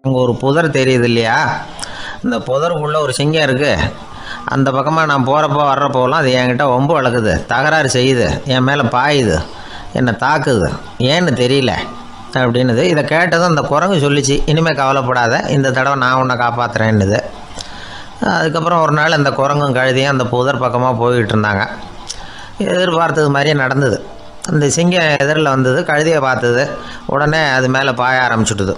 அங்கே ஒரு புதர் தெரியுது இல்லையா, இந்த புதருக்குள்ளே ஒரு சிங்கம் இருக்குது. அந்த பக்கமாக நான் போகிறப்போ வர்றப்போலாம் அது என்கிட்ட வம்பு வளர்க்குது, தகராறு செய்யுது, என் மேலே பாயுது, என்னை தாக்குது, ஏன்னு தெரியல அப்படின்னுது. இதை கேட்டதும் அந்த குரங்கு சொல்லிச்சு, இனிமேல் கவலைப்படாத, இந்த தடவை நான் உன்னை காப்பாற்றுறேன்னுது. அதுக்கப்புறம் ஒரு நாள் அந்த குரங்கும் கழுதியும் அந்த புதர் பக்கமாக போய்கிட்டு இருந்தாங்க. எதிர்பார்த்தது மாதிரியே நடந்தது. அந்த சிங்கம் எதிரில் வந்தது, கழுதியை பார்த்தது, உடனே அது மேலே பாய ஆரம்பிச்சுட்டுது.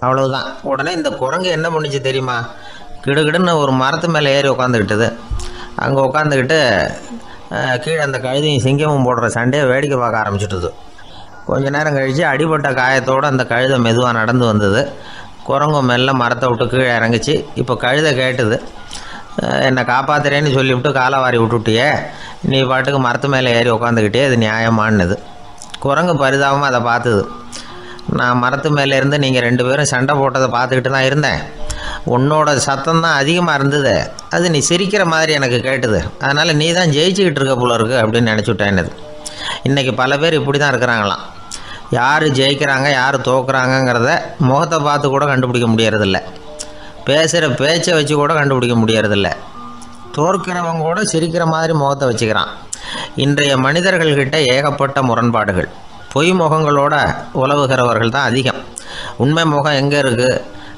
அவ்வளவுதான். உடனே இந்த குரங்கு என்ன பண்ணிச்சு தெரியுமா, கிடுகிடுன்னு ஒரு மரத்து மேலே ஏறி உட்காந்துக்கிட்டது. அங்கே உட்காந்துக்கிட்டு கீழே அந்த கழுதையும் சிங்கமும் போடுற சண்டையை வேடிக்கை பார்க்க ஆரம்பிச்சுட்டுது. கொஞ்ச நேரம் கழித்து அடிபட்ட காயத்தோடு அந்த கழுதை மெதுவாக நடந்து வந்தது. குரங்கு மெல்ல மரத்தை விட்டு கீழே இறங்குச்சு. இப்போ கழுதை கேட்டுது, என்னை காப்பாற்றுறேன்னு சொல்லிவிட்டு காலை வாரி விட்டுட்டியே, நீ பாட்டுக்கு மரத்து மேலே ஏறி உட்காந்துக்கிட்டே, அது நியாயமானது. குரங்கு பரிதாபமாக அதை பார்த்துது. நான் மரத்து மேலேருந்து நீங்கள் 2 பேரும் சண்டை போட்டதை பார்த்துக்கிட்டு தான் இருந்தேன். உன்னோட சத்தம் தான் அதிகமாக இருந்தது, அது நீ சிரிக்கிற மாதிரி எனக்கு கேட்டுது, அதனால் நீ தான் ஜெயிச்சுக்கிட்டு இருக்க போல இருக்கு அப்படின்னு நினச்சிவிட்டேன்னுது. இன்றைக்கி பல பேர் இப்படி தான் இருக்கிறாங்களாம். யார் ஜெயிக்கிறாங்க யார் தோக்குறாங்கங்கிறத முகத்தை பார்த்து கூட கண்டுபிடிக்க முடியறதில்ல, பேசுகிற பேச்சை வச்சு கூட கண்டுபிடிக்க முடியறதில்ல. தோற்கிறவங்க கூட சிரிக்கிற மாதிரி முகத்தை வச்சுக்கிறான். இன்றைய மனிதர்கள்கிட்ட ஏகப்பட்ட முரண்பாடுகள். பொய் முகங்களோட உலவுகிறவர்கள் தான் அதிகம். உண்மை முகம் எங்கே இருக்குது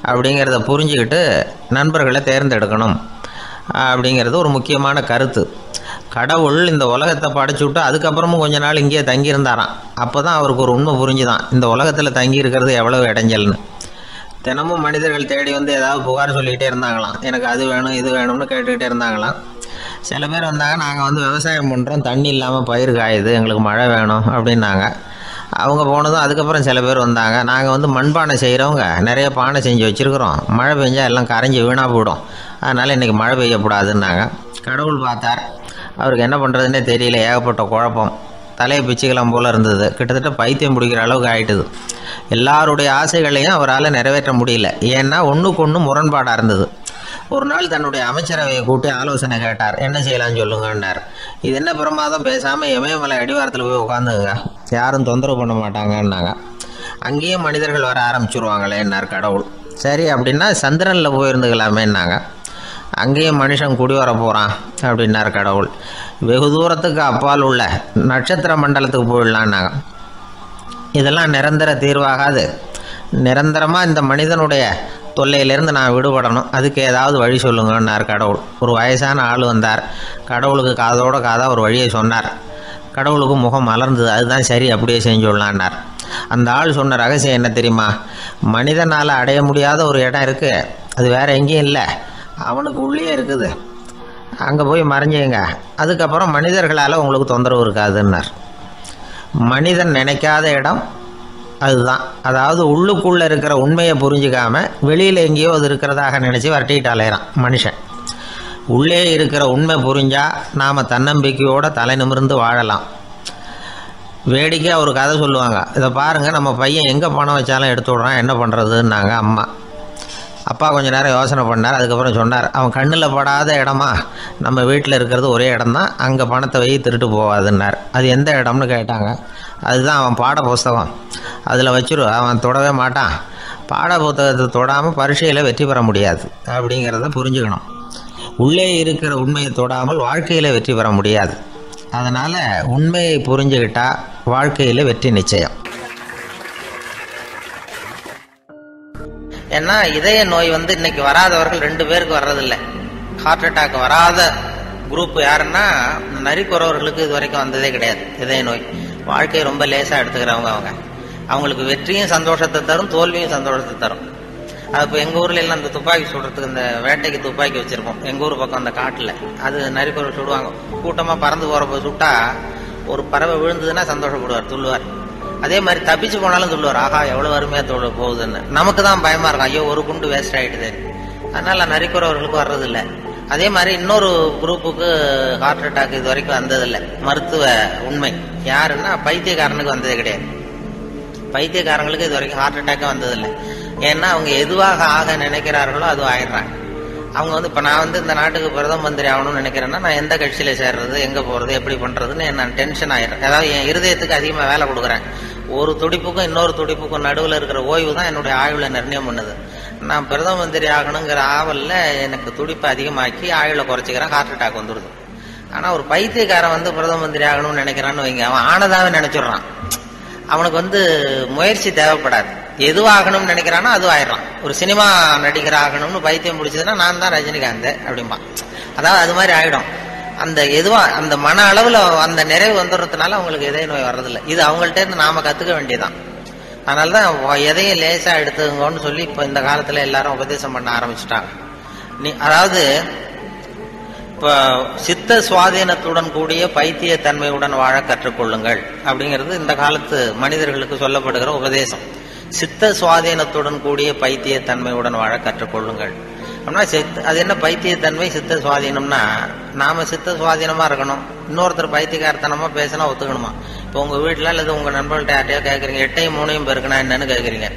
அப்படிங்கிறத புரிஞ்சுக்கிட்டு நண்பர்களை தேர்ந்தெடுக்கணும் அப்படிங்கிறது ஒரு முக்கியமான கருத்து. கடவுள் இந்த உலகத்தை படைச்சு விட்டு அதுக்கப்புறமும் கொஞ்ச நாள் இங்கேயே தங்கியிருந்தாராம். அப்போ தான் அவருக்கு ஒரு உண்மை புரிஞ்சுதான், இந்த உலகத்தில் தங்கி இருக்கிறது எவ்வளவு இடைஞ்சல்னு. தினமும் மனிதர்கள் தேடி வந்து ஏதாவது புகார் சொல்லிக்கிட்டே இருந்தாங்களாம், எனக்கு அது வேணும் இது வேணும்னு கேட்டுக்கிட்டே இருந்தாங்களாம். சில பேர் வந்தாங்க, நாங்கள் வந்து விவசாயம் பண்ணுறோம், தண்ணி இல்லாமல் பயிர் காயுது, எங்களுக்கு மழை வேணும் அப்படின்னாங்க. அவங்க போனதும் அதுக்கப்புறம் சில பேர் வந்தாங்க, நாங்கள் வந்து மண்பானை செய்கிறவங்க, நிறைய பானை செஞ்சு வச்சுருக்குறோம், மழை பெஞ்சால் எல்லாம் கரைஞ்சி வீணாக போயிடும், அதனால் இன்றைக்கி மழை பெய்யக்கூடாதுன்னாங்க. கடவுள் பார்த்தார், அவருக்கு என்ன பண்ணுறதுன்னே தெரியல, ஏகப்பட்ட குழப்பம், தலையை பிச்சுக்கலாம் போல் இருந்தது, கிட்டத்தட்ட பைத்தியம் பிடிக்கிற அளவுக்கு ஆகிட்டுது. எல்லாருடைய ஆசைகளையும் அவரால் நிறைவேற்ற முடியல, ஏன்னா ஒன்றுக்கு ஒன்று முரண்பாடாக இருந்தது. ஒரு நாள் தன்னுடைய அமைச்சரவையை கூட்டி ஆலோசனை கேட்டார், என்ன செய்யலாம்னு சொல்லுங்கன்னார். இது என்ன பிரமாதம், பேசாமல் இமயமலை அடிவாரத்தில் போய் உட்காந்துங்க, யாரும் தொந்தரவு பண்ண மாட்டாங்கன்னாங்க. அங்கேயும் மனிதர்கள் வர ஆரம்பிச்சுருவாங்களேன்னார் கடவுள். சரி அப்படின்னா சந்திரனில் போயிருந்துக்கலாமேன்னாங்க. அங்கேயும் மனுஷன் குடி வர போகிறான் அப்படின்னார் கடவுள். வெகு தூரத்துக்கு அப்பால் உள்ள நட்சத்திர மண்டலத்துக்கு போயிடலான்னாங்க. இதெல்லாம் நிரந்தர தீர்வாகாது, நிரந்தரமாக இந்த மனிதனுடைய தொல்லையிலேருந்து நான் விடுபடணும், அதுக்கு ஏதாவது வழி சொல்லுங்கன்னார் கடவுள். ஒரு வயசான ஆள் வந்தார், கடவுளுக்கு காதோட காதாக ஒரு வழியை சொன்னார். கடவுளுக்கு முகம் மலர்ந்தது, அதுதான் சரி, அப்படியே செஞ்சுடலான்னார். அந்த ஆள் சொன்ன ரகசியம் என்ன தெரியுமா, மனிதனால் அடைய முடியாத ஒரு இடம் இருக்குது, அது வேறு எங்கேயும் இல்லை, அவனுக்கு உள்ளே இருக்குது, அங்கே போய் மறைஞ்சிங்க, அதுக்கப்புறம் மனிதர்களால் உங்களுக்கு தொந்தரவு இருக்காதுன்னார். மனிதன் நினைக்காத இடம் அதுதான். அதாவது உள்ளுக்குள்ளே இருக்கிற உண்மையை புரிஞ்சிக்காமல் வெளியில் எங்கேயோ அது இருக்கிறதாக நினச்சி வரட்டிகிட்டு அலையிறான் மனுஷன். உள்ளே இருக்கிற உண்மை புரிஞ்சால் நாம் தன்னம்பிக்கையோடு தலை நிமிர்ந்து வாழலாம். வேடிக்கையாக ஒரு கதை சொல்லுவாங்க, இதை பாருங்கள், நம்ம பையன் எங்கே பணம் வச்சாலும் எடுத்து விட்றான், என்ன பண்ணுறதுன்னாங்க அம்மா. அப்பா கொஞ்சம் நேரம் யோசனை பண்ணார், அதுக்கப்புறம் சொன்னார், அவன் கண்ணில் படாத இடமா நம்ம வீட்டில் இருக்கிறது ஒரே இடம்தான், அங்கே பணத்தை வை திருட்டு போகாதுன்னார். அது எந்த இடம்னு கேட்டாங்க. அதுதான் அவன் பாட புஸ்தகம், அதில் வச்சிரு, அவன் தொடவே மாட்டான், பாட புத்தகத்தை தொடாமல் பரீட்சையில் வெற்றி பெற முடியாது அப்படிங்கிறத புரிஞ்சுக்கணும். உள்ளே இருக்கிற உண்மையை தொடாமல் வாழ்க்கையில் வெற்றி பெற முடியாது. அதனால் உண்மையை புரிஞ்சுக்கிட்டால் வாழ்க்கையில் வெற்றி நிச்சயம். ஏன்னா இதய நோய் வந்து இன்னைக்கு வராதவர்கள் 2 பேருக்கு வர்றதில்லை. ஹார்ட் அட்டாக் வராத குரூப் யாருன்னா நரிக்குறவர்களுக்கு இது வரைக்கும் வந்ததே கிடையாது இதய நோய். வாழ்க்கையை ரொம்ப லேசாக எடுத்துக்கிறவங்க. அவங்களுக்கு வெற்றியும் சந்தோஷத்தை தரும், தோல்வியும் சந்தோஷத்தை தரும். அது இப்போ எங்கள் ஊரில் எல்லாம் இந்த துப்பாக்கி சுடுறதுக்கு இந்த வேட்டைக்கு துப்பாக்கி வச்சுருப்போம், எங்கள் ஊர் பக்கம் அந்த காட்டில். அது நரிக்குறவர் சுடுவாங்க, கூட்டமாக பறந்து போகிறப்ப சுட்டா ஒரு பறவை விழுந்ததுன்னா சந்தோஷப்படுவார், துள்ளுவார். அதே மாதிரி தப்பிச்சு போனாலும் சொல்லுவார், ஆகா எவ்வளோ அருமையாக போகுதுன்னு. நமக்கு தான் பயமாக இருக்கும், ஐயோ ஒரு குண்டு வேஸ்ட் ஆகிடுது. அதனால் நரிக்குறவர்களுக்கு வர்றதில்லை. அதே மாதிரி இன்னொரு குரூப்புக்கு ஹார்ட் அட்டாக் இது வரைக்கும் வந்ததில்லை. மருத்துவ உண்மை யாருன்னா பைத்தியக்காரனுக்கு வந்ததே கிடையாது. பைத்தியக்காரங்களுக்கு இது வரைக்கும் ஹார்ட் அட்டாக்கே வந்ததில்லை. ஏன்னா அவங்க எதுவாக ஆக நினைக்கிறார்களோ அது ஆயிடுறாங்க. அவங்க வந்து இப்போ நான் வந்து இந்த நாட்டுக்கு பிரதம மந்திரி ஆகணும்னு நினைக்கிறேன்னா நான் எந்த கட்சியில் சேர்றது, எங்கே போகிறது, எப்படி பண்ணுறதுன்னு நான் டென்ஷன் ஆகிடுறேன். அதாவது என் இருதயத்துக்கு அதிகமாக வேலை கொடுக்குறேன். ஒரு துடிப்புக்கும் இன்னொரு துடிப்புக்கும் நடுவில் இருக்கிற ஓய்வு தான் என்னுடைய ஆய்வில் நிர்ணயம் பண்ணுது. நான் பிரதம மந்திரி ஆகணுங்கிற ஆவலில் எனக்கு துடிப்பை அதிகமாக்கி ஆயுளை குறைச்சிக்கிறேன், ஹார்ட் அட்டாக் வந்துடுது. ஆனால் ஒரு பைத்தியக்காரன் பிரதம மந்திரி ஆகணும்னு நினைக்கிறான்னு வைங்க, அவன் ஆனதாவே நினைச்சிடுறான். அவனுக்கு முயற்சி தேவைப்படாது. எதுவாகணும்னு நினைக்கிறானோ அது ஆயிடறான். ஒரு சினிமா நடிகர் ஆகணும்னு பைத்தியம் முடிச்சதுன்னா நான் தான் ரஜினிகாந்த் அப்படிம்பான். அதாவது அது மாதிரி ஆயிடும். அந்த அந்த மன அளவுல அந்த நிறைவு வந்துடுறதுனால அவங்களுக்கு இதய நோய் வர்றதில்லை. இது அவங்கள்ட்ட இருந்து நாம கத்துக்க வேண்டியதான். அதனாலதான் எதையும் லேசா எடுத்துங்கன்னு சொல்லி இப்ப இந்த காலத்துல எல்லாரும் உபதேசம் பண்ண ஆரம்பிச்சுட்டாங்க. அதாவது இப்ப சித்த சுவாதீனத்துடன் கூடிய பைத்திய தன்மையுடன் வாழ கற்றுக்கொள்ளுங்கள் அப்படிங்கிறது இந்த காலத்து மனிதர்களுக்கு சொல்லப்படுகிற உபதேசம். சித்த சுவாதீனத்துடன் கூடிய பைத்திய தன்மையுடன் வாழ கற்றுக்கொள்ளுங்கள் அப்படின்னா அது என்ன பைத்தியத்தன்மை சித்த சுவாதீனம்னா, நாம சித்த சுவாதீனமா இருக்கணும். இன்னொருத்தர் பைத்தியக்காரத்தனமா பேசினா ஒத்துக்கணுமா? இப்போ உங்க வீட்டுல அல்லது உங்க நண்பர்கள்ட்ட யார்ட்டையோ கேட்கறீங்க, 8ஐயும் 3ஐயும் பெருக்குனா என்னன்னு கேட்கறீங்க.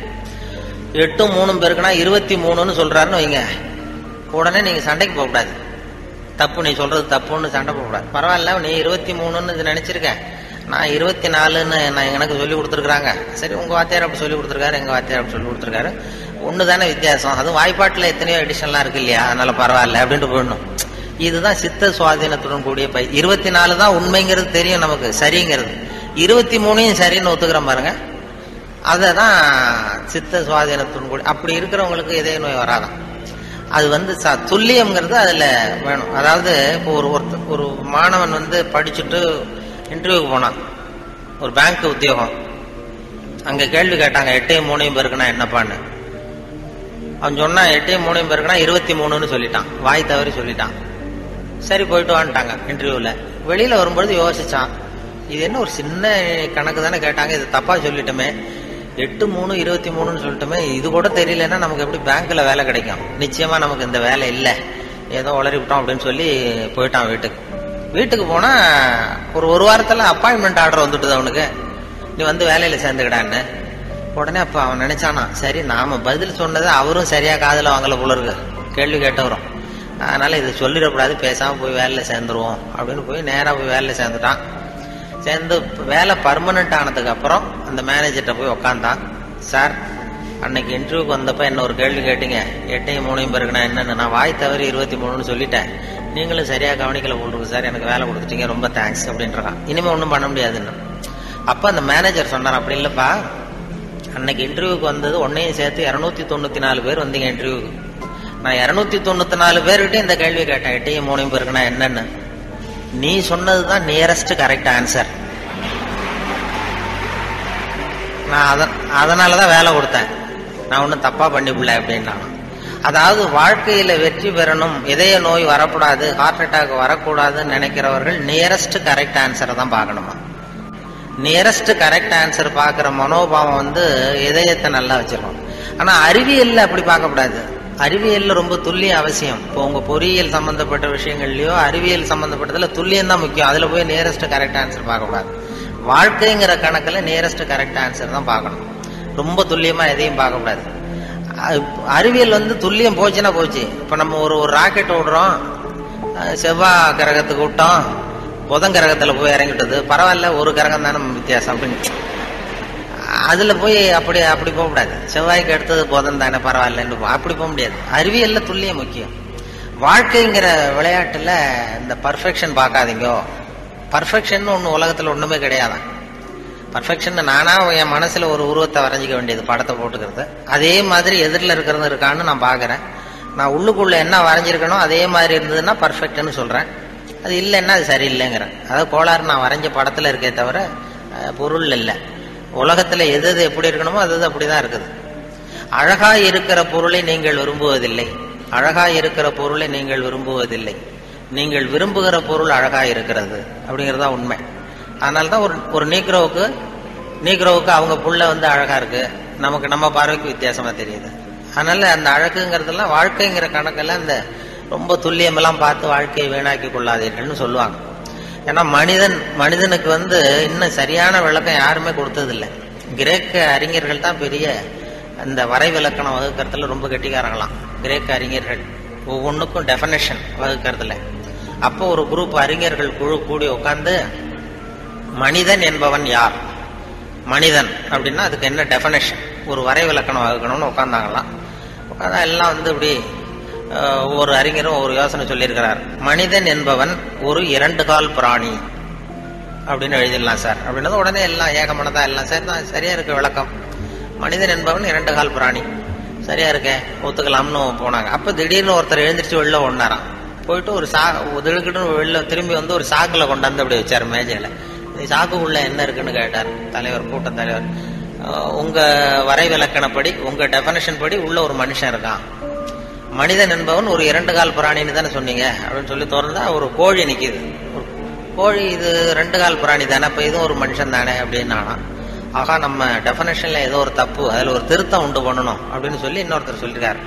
8ம் 3ம் பெருக்குனா 23ன்னு சொல்றாருன்னு வைங்க, உடனே நீங்க சண்டைக்கு போகக்கூடாது. தப்பு, நீ சொல்றது தப்புன்னு சண்டை போகக்கூடாது. பரவாயில்ல, நீ 23ன்னு நினைச்சிருக்க, நான் 24ன்னு நான் எனக்கு சொல்லி கொடுத்துருக்காங்க. சரி, உங்க வாத்தியார் அப்படி சொல்லி கொடுத்துருக்காரு, எங்க வாத்தியார் அப்படி சொல்லி கொடுத்துருக்காரு, ஒண்ணுதானே வித்தியாசம். அதுவும் வாய்ப்பாட்டுல எத்தனையோ எடிஷன்லாம் இருக்கு இல்லையா, அதனால பரவாயில்ல அப்படின்ட்டு போயிடணும். இதுதான் சித்த சுவாதீனத்துடன் கூடிய 24 தான் உண்மைங்கிறது தெரியும் நமக்கு, சரிங்கிறது. 23ஐயும் சரின்னு ஒத்துக்கிறோம் பாருங்க, அததான் சித்த சுவாதீனத்துடன் கூடிய. அப்படி இருக்கிறவங்களுக்கு இதய நோய் வராதான். அது துல்லியம்ங்கிறது அதுல வேணும். அதாவது இப்போ ஒரு மாணவன் படிச்சுட்டு இன்டர்வியூக்கு போனான், ஒரு பேங்க் உத்தியோகம். அங்க கேள்வி கேட்டாங்க, 8ஐயும் 3ஐயும் பெருக்குனா என்னப்பான்னு. அவன் சொன்னா 8ஐயும் 3ஐயும் பெருக்குனா 23ன்னு சொல்லிட்டான், வாய் தவறி சொல்லிட்டான். சரி, போயிட்டு வான்ட்டாங்க இன்டர்வியூல. வெளியில வரும்பொழுது யோசிச்சான், இது என்ன ஒரு சின்ன கணக்கு தானே கேட்டாங்க, இது தப்பா சொல்லிட்டோமே, 8 3 23ன்னு சொல்லிட்டோமே, இது கூட தெரியலன்னா நமக்கு எப்படி பேங்க்ல வேலை கிடைக்கும்? நிச்சயமா நமக்கு இந்த வேலை இல்லை, ஏதோ உளறி விட்டோம் அப்படின்னு சொல்லி போயிட்டான் வீட்டுக்கு. வீட்டுக்கு போனா ஒரு வாரத்துல அப்பாயின்மெண்ட் ஆர்டர் வந்துட்டுது அவனுக்கு, நீ வேலையில சேர்ந்துக்கிடான்னு. உடனே அப்ப அவன் நினைச்சானா, சரி நாம பதில் சொன்னதை அவரும் சரியா காதுல வாங்கல போல இருக்கு, கேள்வி கேட்டவரும், அதனால இதை சொல்லிடக்கூடாது, பேசாம போய் வேலையில சேர்ந்துருவோம் அப்படின்னு போய் நேரா போய் வேலையில சேர்ந்துட்டான். சேர்ந்து வேலை பர்மனன்ட் ஆனதுக்கு அப்புறம் அந்த மேனேஜர்கிட்ட போய் உக்காந்தான். சார், அன்னைக்கு இன்டர்வியூக்கு வந்தப்ப என்ன ஒரு கேள்வி கேட்டீங்க, 8ஐயும் 3ஐயும் பெருக்குனா என்னன்னு, நான் வாய் தவறி 23ன்னு சொல்லிட்டேன், நீங்களும் சரியா கவனிக்கல போட்டுருக்கு சார், எனக்கு வேலை கொடுத்துட்டீங்க, ரொம்ப தேங்க்ஸ் அப்படின்றான். இனிமே ஒன்றும் பண்ண முடியாதுன்னு. அப்ப அந்த மேனேஜர் சொன்னார், அப்படி இல்லப்பா, அன்னைக்கு இன்டர்வியூக்கு வந்தது உன்னையும் சேர்த்து 294 பேர் வந்தீங்க இன்டர்வியூக்கு. நான் 294 பேர்கிட்ட இந்த கேள்வி கேட்டேன், 8ஐயும் 3ஐயும் பெருக்குனா என்னன்னு. நீ சொன்னதுதான் நியரஸ்ட் கரெக்ட் ஆன்சர். நான் அதனாலதான் வேலை கொடுத்தேன், நான் ஒன்னும் தப்பா பண்ணிவிடல அப்படின்னா. அதாவது வாழ்க்கையில வெற்றி பெறணும், இதய நோய் வரக்கூடாது, ஹார்ட் அட்டாக் வரக்கூடாதுன்னு நினைக்கிறவர்கள் நியரஸ்ட் கரெக்ட் ஆன்சரை தான் பார்க்கணுமா. நியரஸ்ட் கரெக்ட் ஆன்சர் பார்க்கிற மனோபாவம் இதயத்தை நல்லா வச்சிருக்கணும். ஆனா அறிவியல்ல அப்படி பார்க்கக்கூடாது. அறிவியல்ல ரொம்ப துல்லியம் அவசியம். இப்போ உங்க பொறியியல் சம்பந்தப்பட்ட விஷயங்கள்லயோ அறிவியல் சம்பந்தப்பட்டதுல துல்லியம் தான் முக்கியம். அதுல போய் நியரஸ்ட் கரெக்ட் ஆன்சர் பார்க்கக்கூடாது. வாழ்க்கைங்கிற கணக்குல நியரஸ்ட் கரெக்ட் ஆன்சர் தான் பார்க்கணும். ரொம்ப துல்லியமா எதையும் பார்க்கக்கூடாது. அறிவியல் துல்லியம் போச்சுன்னா போச்சு. இப்ப நம்ம ஒரு ராக்கெட் விடுறோம், செவ்வாய் கிரகத்துக்கு விட்டோம், புதன் கிரகத்துல போய் இறங்கிட்டது, பரவாயில்ல, ஒரு கிரகம் தானே வித்தியாசம் அப்படின்னு அதுல போய் அப்படி போக கூடாது. செவ்வாய்க்கு எடுத்தது புதன் தானே, பரவாயில்லன்னு அப்படி போக முடியாது. அறிவியல்ல துல்லியம் முக்கியம். வாழ்க்கைங்கிற விளையாட்டுல இந்த பர்ஃபெக்ஷன் பார்க்காதீங்க. பர்ஃபெக்ஷன் ஒண்ணு உலகத்துல ஒண்ணுமே கிடையாது. பர்ஃபெக்ஷன் நானா என் மனசுல ஒரு உருவத்தை வரைஞ்சிக்க வேண்டியது, படத்தை போட்டுக்கிறது. அதே மாதிரி எதிரில் இருக்கிறது இருக்கான்னு நான் பாக்குறேன். நான் உள்ளுக்குள்ள என்ன வரைஞ்சிருக்கணும் அதே மாதிரி இருந்ததுன்னா பர்ஃபெக்ட்னு சொல்றேன். அது இல்லைன்னா அது சரியில்லைங்கிறேன். அதாவது கோளாறு நான் வரைஞ்ச படத்துல இருக்கே தவிர பொருள் இல்லை. உலகத்துல எது எது எப்படி இருக்கணுமோ அது அப்படிதான் இருக்குது. அழகா இருக்கிற பொருளை நீங்கள் விரும்புவதில்லை, அழகா இருக்கிற பொருளை நீங்கள் விரும்புவதில்லை, நீங்கள் விரும்புகிற பொருள் அழகா இருக்கிறது அப்படிங்கறதா உண்மை. அதனால்தான் ஒரு நீக்ரோவுக்கு அவங்க புள்ள அழகா இருக்கு, நமக்கு நம்ம பார்வைக்கு வித்தியாசமா தெரியுது. அதனால அந்த அழகுங்கிறதெல்லாம் வாழ்க்கைங்கிற கணக்கெல்லாம் இந்த ரொம்ப துல்லியமெல்லாம் பார்த்து வாழ்க்கையை வீணாக்கி கொள்ளாதீர்கள்னு சொல்லுவாங்க. ஏன்னா மனிதனுக்கு இன்னும் சரியான விளக்கம் யாருமே கொடுத்ததில்லை. கிரேக்க அறிஞர்கள் தான் பெரிய இந்த வரைவிலக்கணம் வகுக்கிறதுல ரொம்ப கெட்டிக்காரங்களாம். கிரேக்க அறிஞர்கள் ஒவ்வொன்றுக்கும் டெஃபனேஷன் வகுக்கிறதுல. அப்போ ஒரு குரூப் அறிஞர்கள் குழு கூடி உட்கார்ந்து மனிதன் என்பவன் யார், மனிதன் அப்படின்னா அதுக்கு என்ன டெஃபனேஷன், ஒரு வரைவிலக்கணம் வகுக்கணும்னு உட்கார்ந்தாங்களாம். அதான் எல்லாம் வந்து இப்படி ஒவ்வொரு அறிஞரும் ஒரு யோசனை சொல்லியிருக்கிறார். மனிதன் என்பவன் ஒரு 2 கால் பிராணி அப்படின்னு எழுதிடலாம் சார் அப்படின்னது உடனே எல்லாம் ஏகமனதா எல்லாம் சரி தான், சரியா இருக்கு விளக்கம். மனிதன் என்பவன் 2 கால் பிராணி, சரியா இருக்கே, ஒத்துக்கலாம்னு போனாங்க. அப்ப திடீர்னு ஒருத்தர் எழுந்திரிச்சு வெளில ஒன்னாராம். போயிட்டு ஒரு திடுக்கிட்டு வெளில திரும்பி வந்து ஒரு சாக்குல கொண்டாந்து அப்படி வச்சாரு மேஜையில. சாக்குக்குள்ள என்ன இருக்குன்னு கேட்டார் தலைவர், கூட்டம் தலைவர். உங்க வரைவிலக்கணப்படி, உங்க டெபனிஷன் படி உள்ள ஒரு மனுஷன் இருக்கான். மனிதன் என்பவன் ஒரு 2 கால் பிராணின்னு தானே சொன்னீங்க அப்படின்னு சொல்லி திறந்தா ஒரு கோழி நிக்குது. கோழி இது 2 கால் பிராணி தானே, அப்ப இதுவும் ஒரு மனுஷன் தானே அப்படின்னு. ஆகா, நம்ம டெபனிஷன்ல ஏதோ ஒரு தப்பு, அதுல ஒரு திருத்தம் உண்டு பண்ணணும் அப்படின்னு சொல்லி இன்னொருத்தர் சொல்லியிருக்காரு.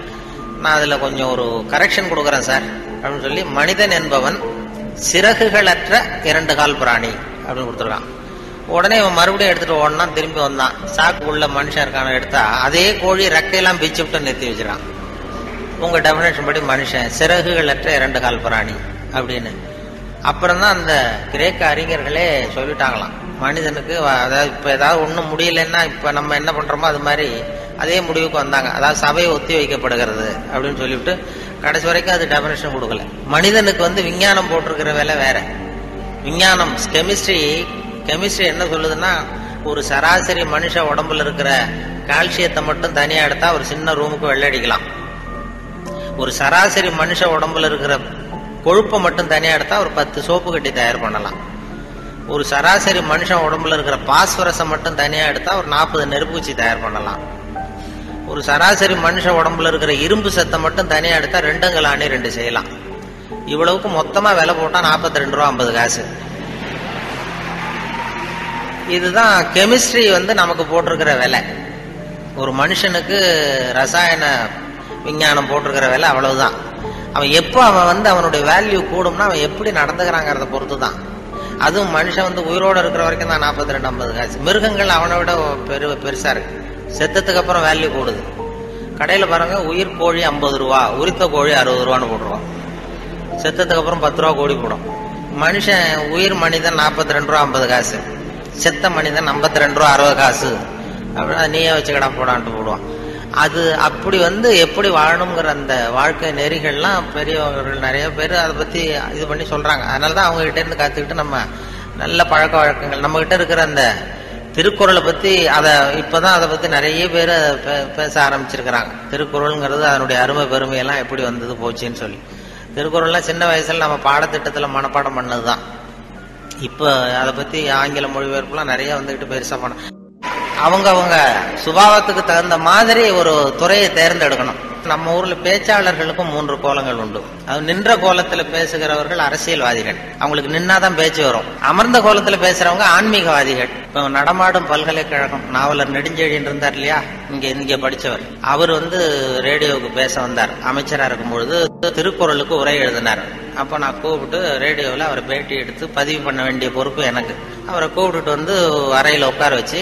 நான் அதுல கொஞ்சம் ஒரு கரெக்ஷன் கொடுக்குறேன் சார் அப்படின்னு சொல்லி, மனிதன் என்பவன் சிறகுகளற்ற 2 கால் பிராணி அப்படின்னு கொடுத்துருக்கான். உடனே இவன் மறுபடியும் எடுத்துட்டு ஓடனா, திரும்பி வந்தான். சாக்கு உள்ள மனுஷன் இருக்கான எடுத்தா அதே கோழி ரெக்கையெல்லாம் பிச்சு விட்டு நிறுத்தி வச்சிருக்கான். உங்க டெபினேஷன் படி மனுஷன் சிறகுகளற்ற 2 கால் பிராணி அப்படின்னு. அப்புறம் தான் அந்த கிரேக்க அறிஞர்களே சொல்லிட்டாங்களாம், மனிதனுக்கு அதாவது இப்ப ஏதாவது ஒண்ணும் முடியலன்னா இப்ப நம்ம என்ன பண்றோமோ அது மாதிரி அதே முடிவுக்கு வந்தாங்க. அதாவது சபையை ஒத்தி வைக்கப்படுகிறது அப்படின்னு சொல்லிவிட்டு கடைசி வரைக்கும் அது டெபினேஷன் கொடுக்கல. மனிதனுக்கு வந்து விஞ்ஞானம் போட்டிருக்கிற வேலை வேற. விஞ்ஞானம் கெமிஸ்ட்ரி என்ன சொல்லுதுன்னா, ஒரு சராசரி மனுஷ உடம்புல இருக்கிற கால்சியத்தை மட்டும் தனியா எடுத்தா ஒரு சின்ன ரூமுக்கு வெள்ளடிக்கலாம். ஒரு சராசரி மனுஷ உடம்புல இருக்கிற கொழுப்பை மட்டும் தனியா எடுத்தா ஒரு 10 சோப்பு கட்டி தயார் பண்ணலாம். ஒரு சராசரி மனுஷன் உடம்புல இருக்கிற பாஸ்பரஸை மட்டும் தனியா எடுத்தா ஒரு 40 நெருப்பூச்சி தயார் பண்ணலாம். ஒரு சராசரி மனுஷ உடம்புல இருக்கிற இரும்பு சத்தை மட்டும் தனியா எடுத்தா 2 செய்யலாம். இவ்வளவுக்கு மொத்தமா விலை போட்டா 42 ரூபா 50 காசு. இதுதான் கெமிஸ்ட்ரி வந்து நமக்கு போட்டிருக்கிற விலை. ஒரு மனுஷனுக்கு ரசாயன விஞ்ஞானம் போட்டிருக்கிற விலை அவ்வளவுதான். அவன் எப்போ அவன் வந்து அவனுடைய வேல்யூ கூடும்னா அவன் எப்படி நடந்துக்கிறாங்கிறத பொறுத்து தான். அதுவும் மனுஷன் வந்து உயிரோடு இருக்கிற வரைக்கும் தான் 42 50 காசு. மிருகங்கள் அவனை விட பெருசா இருக்கு. செத்ததுக்கு அப்புறம் வேல்யூ கூடுது. கடையில பாருங்க, உயிர் கோழி 50 ரூபா, உரித்த கோழி 60 ரூபான்னு போட்டுருவான். செத்ததுக்கு அப்புறம் 10 ரூபா கோடி போடும். மனுஷன் உயிர் மனிதன் 42 ரூபா 50 காசு, செத்த மனிதன் 52 ரூபா 60 காசு அப்படின்னா நீயே வச்சுக்கடா போடான்ட்டு போடுவான். அது அப்படி வந்து எப்படி வாழணுங்கிற அந்த வாழ்க்கை நெறிகள்லாம் பெரியவர்கள் நிறைய பேர் அதை பத்தி இது பண்ணி சொல்றாங்க. அதனாலதான் அவங்க கிட்ட இருந்து கத்துக்கிட்டு நம்ம நல்ல பழக்க வழக்கங்கள், நம்ம கிட்ட இருக்கிற அந்த திருக்குறளை பத்தி இப்பதான் அதை பத்தி நிறைய பேர் பேச ஆரம்பிச்சிருக்கிறாங்க. திருக்குறள்ங்கிறது அதனுடைய அருமை பெருமையெல்லாம் எப்படி வந்தது போச்சுன்னு சொல்லி. திருக்குறள்லாம் சின்ன வயசுல நம்ம பாடத்திட்டத்துல மனப்பாடம் பண்ணதுதான். இப்ப அதை பத்தி ஆங்கில மொழிபெயர்ப்புலாம் நிறைய வந்துகிட்டு பெருசா பண்ண, அவங்க சுபாவத்துக்கு தகுந்த மாதிரி ஒரு துறையை தேர்ந்தெடுக்கணும். நம்ம ஊர்ல பேச்சாளர்களுக்கும் 3 கோலங்கள் உண்டு. அது நின்ற கோலத்துல பேசுகிறவர்கள் அரசியல்வாதிகள், அவங்களுக்கு நின்னாதான் பேச்சு வரும். அமர்ந்த கோலத்துல பேசுறவங்க ஆன்மீகவாதிகள். இப்ப நடமாடும் பல்கலைக்கழகம் நாவலர் நெடுஞ்செழியன் இருந்தார் இல்லையா, இங்க படிச்சவர். அவர் வந்து ரேடியோவுக்கு பேச வந்தார். அமைச்சரா இருக்கும் பொழுது திருக்குறளுக்கு உரை எழுதினார். அப்ப நான் கூப்பிட்டு ரேடியோவில் அவரை பேட்டி எடுத்து பதிவு பண்ண வேண்டிய பொறுப்பு எனக்கு. அவரை கூப்பிட்டுட்டு வந்து அறையில உட்கார வச்சு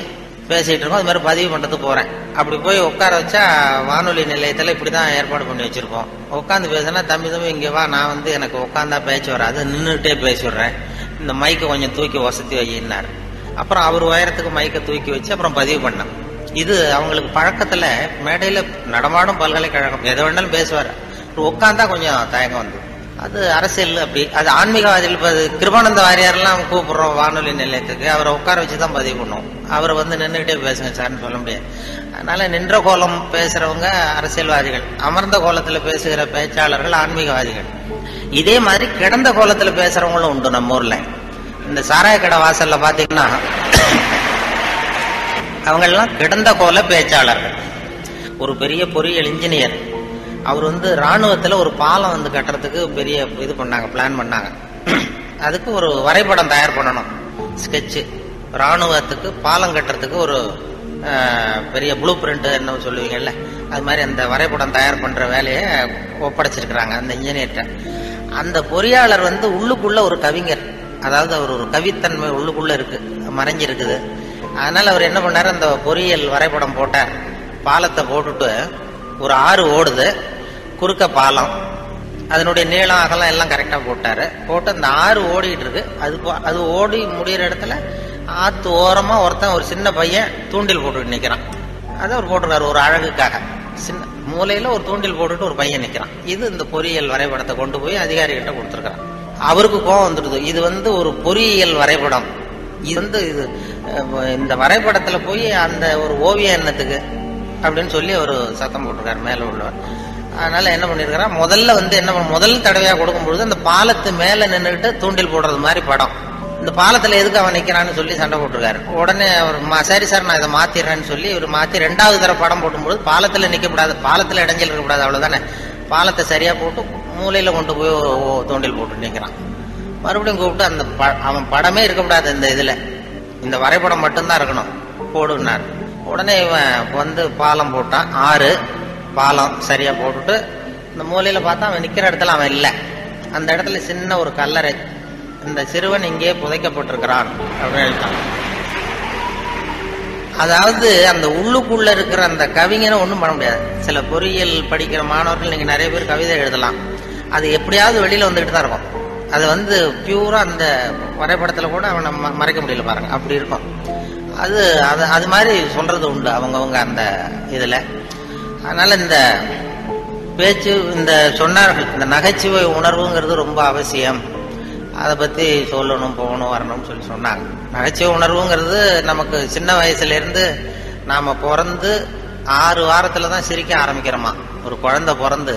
பேசிட்டு இருக்கோம். அது மாதிரி பதிவு பண்றதுக்கு போறேன். அப்படி போய் உட்கார வச்சா வானொலி நிலையத்துல இப்படிதான் ஏற்பாடு பண்ணி வச்சிருப்போம். உட்காந்து பேசினா, தம்பி இங்க வா, நான் வந்து எனக்கு உட்காந்தா பேச்சு வராது, நின்றுட்டே பேசிடுறேன், இந்த மைக்கை கொஞ்சம் தூக்கி வசதி வையினார். அப்புறம் அவர் உயரத்துக்கு மைக்கை தூக்கி வச்சு அப்புறம் பதிவு பண்ணேன். இது அவங்களுக்கு பழக்கத்துல மேடையில நடமாடும் பல்கலைக்கழகம் எதை வேணாலும் பேசுவார். உட்காந்தா கொஞ்சம் தயக்கம் வந்து, அது அரசியல் அப்படி. அது ஆன்மீகவாதிகள். இப்ப கிருபானந்த வாரியாரெல்லாம் கூப்பிடுறோம் வானொலி நிலையத்துக்கு, அவரை உட்கார வச்சுதான் பதிவு பண்ணுவோம். அவரை வந்து நின்றுகிட்டே பேசுங்க சார்னு சொல்ல முடியாது. அதனால நின்ற கோலம் பேசுறவங்க அரசியல்வாதிகள், அமர்ந்த கோலத்துல பேசுகிற பேச்சாளர்கள் ஆன்மீகவாதிகள். இதே மாதிரி கிடந்த கோலத்துல பேசுறவங்களும் உண்டு நம்ம ஊர்ல. இந்த சாராய கடை வாசல்ல பாத்தீங்கன்னா அவங்க எல்லாம் கிடந்த கோல பேச்சாளர்கள். ஒரு பெரிய பொறியியல் இன்ஜினியர், அவர் வந்து ராணுவத்துல ஒரு பாலம் வந்து கட்டுறதுக்கு பெரிய இது பண்ணாங்க, பிளான் பண்ணாங்க. அதுக்கு ஒரு வரைபடம் தயார் பண்ணணும், ஸ்கெட்சு. ராணுவத்துக்கு பாலம் கட்டுறதுக்கு ஒரு பெரிய ப்ளூ பிரிண்ட் என்ன சொல்லுவீங்கல்ல, அது மாதிரி அந்த வரைபடம் தயார் பண்ற வேலையை ஒப்படைச்சிருக்கிறாங்க அந்த இன்ஜினியர்கிட்ட. அந்த பொறியாளர் வந்து உள்ளுக்குள்ள ஒரு கவிஞர், அதாவது அவர் ஒரு கவித்தன்மை உள்ளுக்குள்ள இருக்கு, மறைஞ்சிருக்குது. அதனால அவர் என்ன பண்ணாரு, அந்த பொறியியல் வரைபடம் போட்டார். பாலத்தை போட்டுட்டு ஒரு ஆறு ஓடுது, குறுக்க பாலம், அதனுடைய நீளம் அகலம் எல்லாம் கரெக்டா போட்டாரு. போட்டு அந்த ஆறு ஓடிட்டு இருக்கு. அது ஓடி முடிகிற இடத்துல ஆத்து ஓரமா ஒருத்தன், ஒரு சின்ன பையன் தூண்டில் போட்டு நிக்கிறான். அதை அவர் போட்டிருக்காரு ஒரு அழகுக்காக. சின்ன மூலையில ஒரு தூண்டில் போட்டுட்டு ஒரு பையன் நிற்கிறான். இது இந்த பொறியியல் வரைபடத்தை கொண்டு போய் அதிகாரிகிட்ட கொடுத்துருக்கான். அவருக்கு கோபம் வந்துடுது. இது ஒரு பொறியியல் வரைபடம், இது இந்த வரைபடத்துல போய் அந்த ஒரு ஓவிய எண்ணத்துக்கு அப்படின்னு சொல்லி ஒரு சத்தம் போட்டிருக்காரு மேல உள்ளவர். அதனால என்ன பண்ணிருக்காரு, முதல் தடவையா கொடுக்கும்பொழுது அந்த பாலத்து மேல நின்றுட்டு தூண்டில் போடுறது மாதிரி படம். இந்த பாலத்துல எதுக்கு அவன் நிக்கிறான்னு சொல்லி சண்டை போட்டிருக்காரு. உடனே அவர் சரி சார் நான் இதை மாத்திடுறேன்னு சொல்லி இவர் மாத்தி 2வது தடவை படம் போடும்போது பாலத்துல நிக்கப்படாது, பாலத்துல இடைஞ்சல் இருக்கக்கூடாது, அவ்வளவுதானே. பாலத்தை சரியா போட்டு மூலையில கொண்டு போய் தூண்டில் போட்டு நிக்கிறான். மறுபடியும் கூப்பிட்டு அவன் படமே இருக்கக்கூடாது, இந்த வரைபடம் மட்டும்தான் இருக்கணும் போடுனார். உடனே இவன் பாலம் போட்டான். 6 பாலம் சரியா போட்டுட்டு இந்த மூலையில பார்த்தா அவன் நிக்கிற இடத்துல அவன் இல்லை. அந்த இடத்துல சின்ன ஒரு கல்லறை, இந்த சிறுவன் இங்கே புதைக்கப்பட்டிருக்கிறான் அப்படின்னு எழுதிட்டான். அதாவது அந்த உள்ளுக்குள்ள இருக்கிற அந்த கவிஞனை ஒன்றும் பண்ண முடியாது. சில பொறியியல் படிக்கிற மாணவர்கள் நீங்க நிறைய பேர் கவிதை எழுதலாம், அது எப்படியாவது வெளியில வந்துகிட்டு தான் இருக்கும். அது பியூரா அந்த வரைபடத்துல கூட அவனை மறைக்க முடியல பாருங்க, அப்படி இருக்கும். அது மாதிரி சொல்றது உண்டு அவங்கவுங்க அந்த இதுல. அதனால இந்த பேச்சு இந்த சொன்னார்கள், இந்த நகைச்சுவை உணர்வுங்கிறது ரொம்ப அவசியம், அதை பத்தி சொல்லணும் போகணும் வரணும்னு சொல்லி சொன்னாங்க. நகைச்சுவை உணர்வுங்கிறது நமக்கு சின்ன வயசுல இருந்து நாம பிறந்து 6 வாரத்துல தான் சிரிக்க ஆரம்பிக்கிறோமா. ஒரு குழந்தை பிறந்து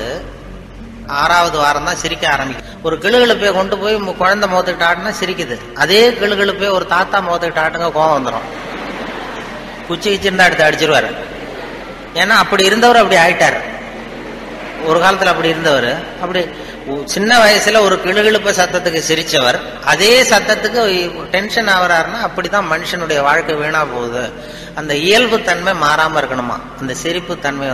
6வது வாரம் தான் சிரிக்க ஆரம்பிக்கும். ஒரு கிளுகிழுப்பை கொண்டு போய் குழந்தை முகத்துக்கிட்ட ஆட்டுனா சிரிக்குது. அதே கிளுகிழுப்பை ஒரு தாத்தா முகத்துக்கிட்ட ஆட்டுங்க கோவம் வந்துடும், குச்சி கிச்சிருந்தா எடுத்து அடிச்சிருவாரு. ஏன்னா அப்படி இருந்தவர் அப்படி ஆயிட்டாரு. ஒரு காலத்துல அப்படி இருந்தவர் அப்படி சின்ன வயசுல ஒரு கிளுகிழுப்ப சத்தத்துக்கு சிரிச்சவர் அதே சத்தத்துக்கு டென்ஷன் ஆகிறாருன்னா அப்படிதான் மனுஷனுடைய வாழ்க்கை வீணா போகுது. அந்த இயல்பு தன்மை மாறாம இருக்கணுமா, அந்த சிரிப்பு தன்மை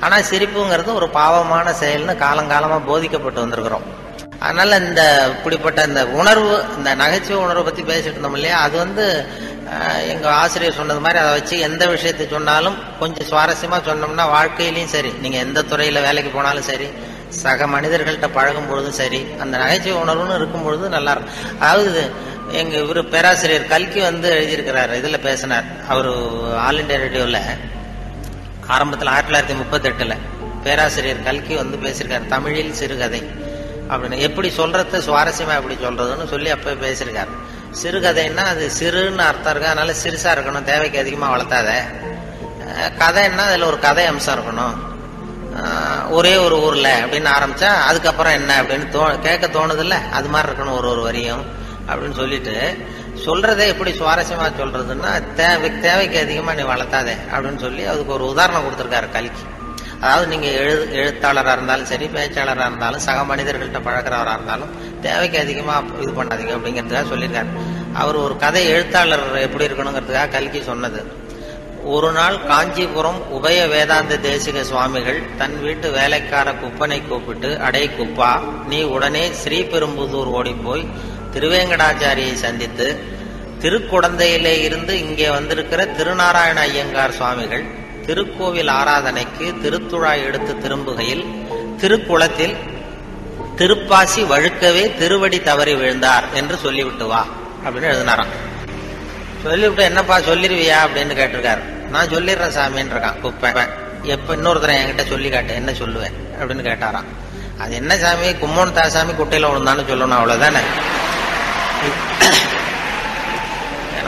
ஆனா சிரிப்புங்கிறது ஒரு பாவமான செயல்னு காலங்காலமா போதிக்கப்பட்டு வந்திருக்கிறோம். அதனால இந்த இப்படிப்பட்ட இந்த உணர்வு, இந்த நகைச்சுவை உணர்வை பத்தி பேசிட்டு இருந்தோம் இல்லையா, அது எங்க ஆசிரியர் சொன்னது மாதிரி அதை வச்சு எந்த விஷயத்தை சொன்னாலும் கொஞ்சம் சுவாரஸ்யமா சொன்னோம்னா வாழ்க்கையிலையும் சரி, நீங்க எந்த துறையில வேலைக்கு போனாலும் சரி, சக மனிதர்கள்ட்ட பழகும் பொழுதும் சரி, அந்த நகைச்சுவை உணர்வுன்னு இருக்கும் பொழுது நல்லா இருக்கும். அதாவது இவரு பேராசிரியர் கல்கி எழுதியிருக்கிறாரு, இதுல பேசினார். அவரு ஆல் இண்டியா ரேடியோல ஆரம்பத்தில் 1938 பேராசிரியர் கல்கி பேசியிருக்காரு, தமிழில் சிறுகதை அப்படின்னு. எப்படி சொல்றது சுவாரஸ்யமா எப்படி சொல்றதுன்னு சொல்லி அப்ப பேசியிருக்காரு. சிறுகதைன்னா அது சிறுன்னு அர்த்தம் இருக்கு, அதனால சிறுசா இருக்கணும், தேவைக்கு அதிகமா வளர்த்தாத. கதைன்னா அதுல ஒரு கதை அம்சம் இருக்கணும். ஒரே ஒரு ஊர்ல அப்படின்னு ஆரம்பிச்சா அதுக்கப்புறம் என்ன அப்படின்னு கேட்க தோணுது இல்ல, அது மாதிரி இருக்கணும் ஒரு வரியும் அப்படின்னு சொல்லிட்டு சொல்றதே எப்படி சுவாரஸ்யமா சொல்றதுன்னா தேவைக்கு அதிகமா நீ வளர்த்தாதே அப்படின்னு சொல்லி அதுக்கு ஒரு உதாரணம் கொடுத்திருக்காரு கல்கி. அதாவது நீங்க எழுத்தாளராக இருந்தாலும் சரி, பேச்சாளராக இருந்தாலும், சக மனிதர்கள்ட்ட பழக்கிறவராக இருந்தாலும் தேவைக்கு அதிகமா இது பண்ணாதீங்க அப்படிங்கிறதுக்காக சொல்லியிருக்காரு. அவர் ஒரு கதை எழுத்தாளர் எப்படி இருக்கணுங்கிறதுக்காக கல்கி சொன்னது. ஒரு நாள் காஞ்சிபுரம் உபய வேதாந்த தேசிக சுவாமிகள் தன் வீட்டு வேலைக்கார குப்பனை கூப்பிட்டு, அடை குப்பா, நீ உடனே ஸ்ரீபெரும்புதூர் ஓடி போய் திருவேங்கடாச்சாரியை சந்தித்து, திருக்குடந்தையிலே இருந்து இங்கே வந்திருக்கிற திருநாராயண ஐயங்கார் சுவாமிகள் திருக்கோவில் ஆராதனைக்கு திருத்துழாய் எடுத்து திரும்புகையில் திருக்குளத்தில் திருப்பாசி வழுக்கவே திருவடி தவறி விழுந்தார் என்று சொல்லிவிட்டு வா அப்படின்னு எழுதினாராம். சொல்லிவிட்டு என்னப்பா சொல்லிருவியா அப்படின்னு கேட்டிருக்காரு. நான் சொல்லிடுறேன் சாமின்னு இருக்கான் குப்பை. எப்ப இன்னொருத்தரை என்கிட்ட சொல்லி காட்டு, என்ன சொல்லுவேன் அப்படின்னு கேட்டாராம். அது என்ன சாமி, கும்மோன் தாசாமி குட்டையில விழுந்தான்னு சொல்லணும், அவ்வளவுதானே.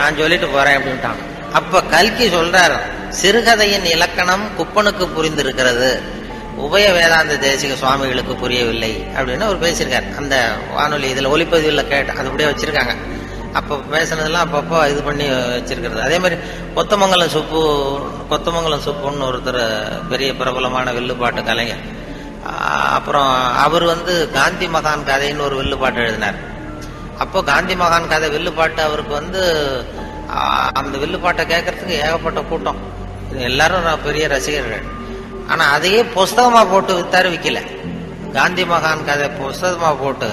நான் சொல்லிட்டு போறேன் அப்படின்ட்டான். அப்ப கல்கி சொல்றாரு, சிறுகதையின் இலக்கணம் குப்பனுக்கு புரிந்திருக்கிறது, உபய வேதாந்த தேசிக சுவாமிகளுக்கு புரியவில்லை அப்படின்னு அவர் பேசியிருக்காரு. அந்த வானொலி இதுல ஒலிப்பதிவுல கேட்டு அது அப்படியே வச்சிருக்காங்க. அப்ப பேசுனதெல்லாம் அப்பப்போ இது பண்ணி வச்சிருக்கிறது. அதே மாதிரி கொத்தமங்கலம் சுப்புன்னு ஒருத்தர் பெரிய பிரபலமான வில்லுப்பாட்டு கலைஞர். அப்புறம் அவர் காந்தி மகான் கதைன்னு ஒரு வில்லுப்பாட்டு எழுதினார். அப்போ காந்தி மகான் கதை வில்லுப்பாட்டு அவருக்கு அந்த வில்லுப்பாட்டை கேட்கறதுக்கு ஏகப்பட்ட கூட்டம், எல்லாரும் பெரிய ரசிகர்கள். ஆனா அதையே புஸ்தகமா போட்டு வித்தாரு, விக்கல. காந்தி மகான் கதை புஸ்தகமா போட்டு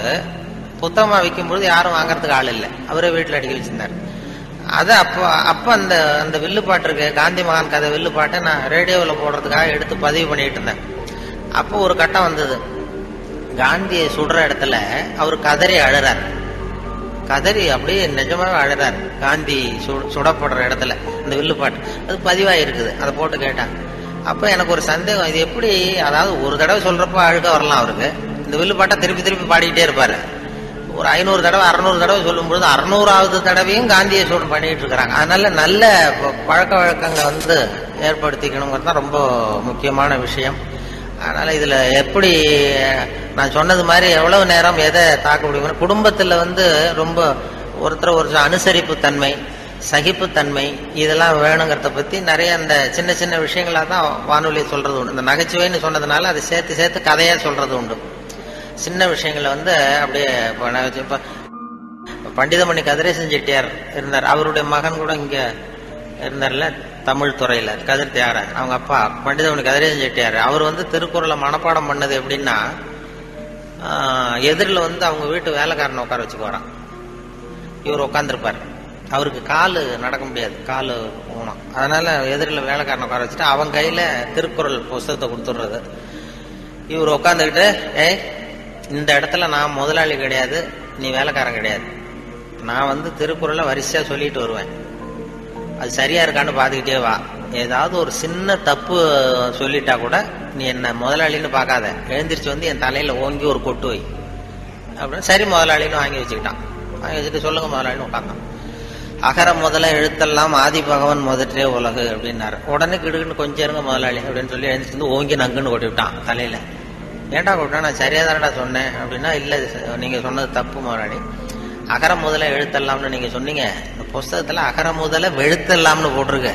புத்தகமா விற்கும்பொழுது யாரும் வாங்கறதுக்கு ஆள் இல்லை, அவரே வீட்டுல அடிக்க வச்சிருந்தாரு. அது அப்ப அந்த வில்லுப்பாட்டு இருக்கு, காந்தி மகான் கதை வில்லுப்பாட்டை நான் ரேடியோவில் போடுறதுக்காக எடுத்து பதிவு பண்ணிட்டு இருந்தேன். அப்போ ஒரு கட்டம் வந்தது, காந்தியை சுடுற இடத்துல அவர் கதறி அழுறார். கதறி அப்படியே நிஜமாவே அழுறார் காந்தி சுடப்படுற இடத்துல. அந்த வில்லுப்பாட்டு அது பதிவாயிருக்குது, அதை போட்டு கேட்டாங்க. அப்போ எனக்கு ஒரு சந்தேகம், இது எப்படி, அதாவது ஒரு தடவை சொல்றப்ப அழுக வரலாம் அவருக்கு, இந்த வில்லு பாட்டை திருப்பி திருப்பி பாடிக்கிட்டே இருப்பாரு. ஒரு 500 தடவை 600 தடவை சொல்லும்பொழுது 600வது தடவையும் காந்தியை பண்ணிட்டு இருக்கிறாங்க. அதனால நல்ல பழக்க வழக்கங்களை வந்து ஏற்படுத்திக்கணுங்கிறது தான் ரொம்ப முக்கியமான விஷயம். அதனால இதுல எப்படி நான் சொன்னது மாதிரி எவ்வளவு நேரம் எதை தாக்க முடியும், குடும்பத்துல வந்து ரொம்ப ஒருத்தர் ஒரு அனுசரிப்பு தன்மை, சகிப்புத்தன்மை இதெல்லாம் வேணுங்கிறத பத்தி நிறைய இந்த சின்ன சின்ன விஷயங்களா தான் வானொலி சொல்றது உண்டு. இந்த நகைச்சுவைன்னு சொன்னதுனால அதை சேர்த்து சேர்த்து கதையா சொல்றது உண்டு. சின்ன விஷயங்களை வந்து அப்படியே இப்ப பண்டிதமணி கதிரேசன் செட்டியார் இருந்தார், அவருடைய மகன் கூட இங்க இருந்தார்ல தமிழ் துறையில, கதிர் தியாகராஜன். அவங்க அப்பா பண்டிதமணி கதிரேசன் செட்டியார். அவர் வந்து திருக்குறளை மனப்பாடம் பண்ணது எப்படின்னா, எதிரில் வந்து அவங்க வீட்டு வேலைக்காரனை உட்கார வச்சுக்குவாராம். இவர் உட்காந்துருப்பார், அவருக்கு காலு நடக்க முடியாது, காலு ஊனம். அதனால எதிரில் வேலைக்காரனை உட்கார வச்சுட்டு அவன் கையில திருக்குறள் புஸ்தகத்தை கொடுத்துடுறது. இவர் உட்காந்துக்கிட்டு, இந்த இடத்துல நான் முதலாளி கிடையாது, நீ வேலைக்காரன் கிடையாது, நான் வந்து திருக்குறளை வரிசையா சொல்லிட்டு வருவேன், அது சரியா இருக்கான்னு பார்த்துக்கிட்டே வா, ஏதாவது ஒரு சின்ன தப்பு சொல்லிட்டா கூட நீ என்ன முதலாளின்னு பார்க்காத, எழுந்திரிச்சு வந்து என் தலையில ஓங்கி ஒரு கொட்டு வை அப்படின்னு. சரி முதலாளின்னு வாங்கி வச்சுக்கிட்டான். வாங்கி வச்சுட்டு சொல்லுங்க முதலாளின்னு உட்காந்தான். அகர முதல எழுத்தெல்லாம் ஆதி பகவன் முதற்றே உலகு அப்படின்னாரு. உடனே கிடுக்குன்னு கொஞ்சம் இருங்க முதலாளி அப்படின்னு சொல்லி எழுந்திரிச்சு வந்து ஓங்கி நங்குன்னு கொட்டி விட்டான் தலையில. ஏன்டா கொட்டினா, நான் சரியா தானடா சொன்னேன் அப்படின்னா, இல்லை நீங்க சொன்னது தப்பு முதலாளி, அகர முதல எழுத்தெல்லாம்னு நீங்க சொன்னீங்க, இந்த புஸ்தகத்துல அகர முதல வெழுத்தெல்லாம்னு போட்டிருக்கு,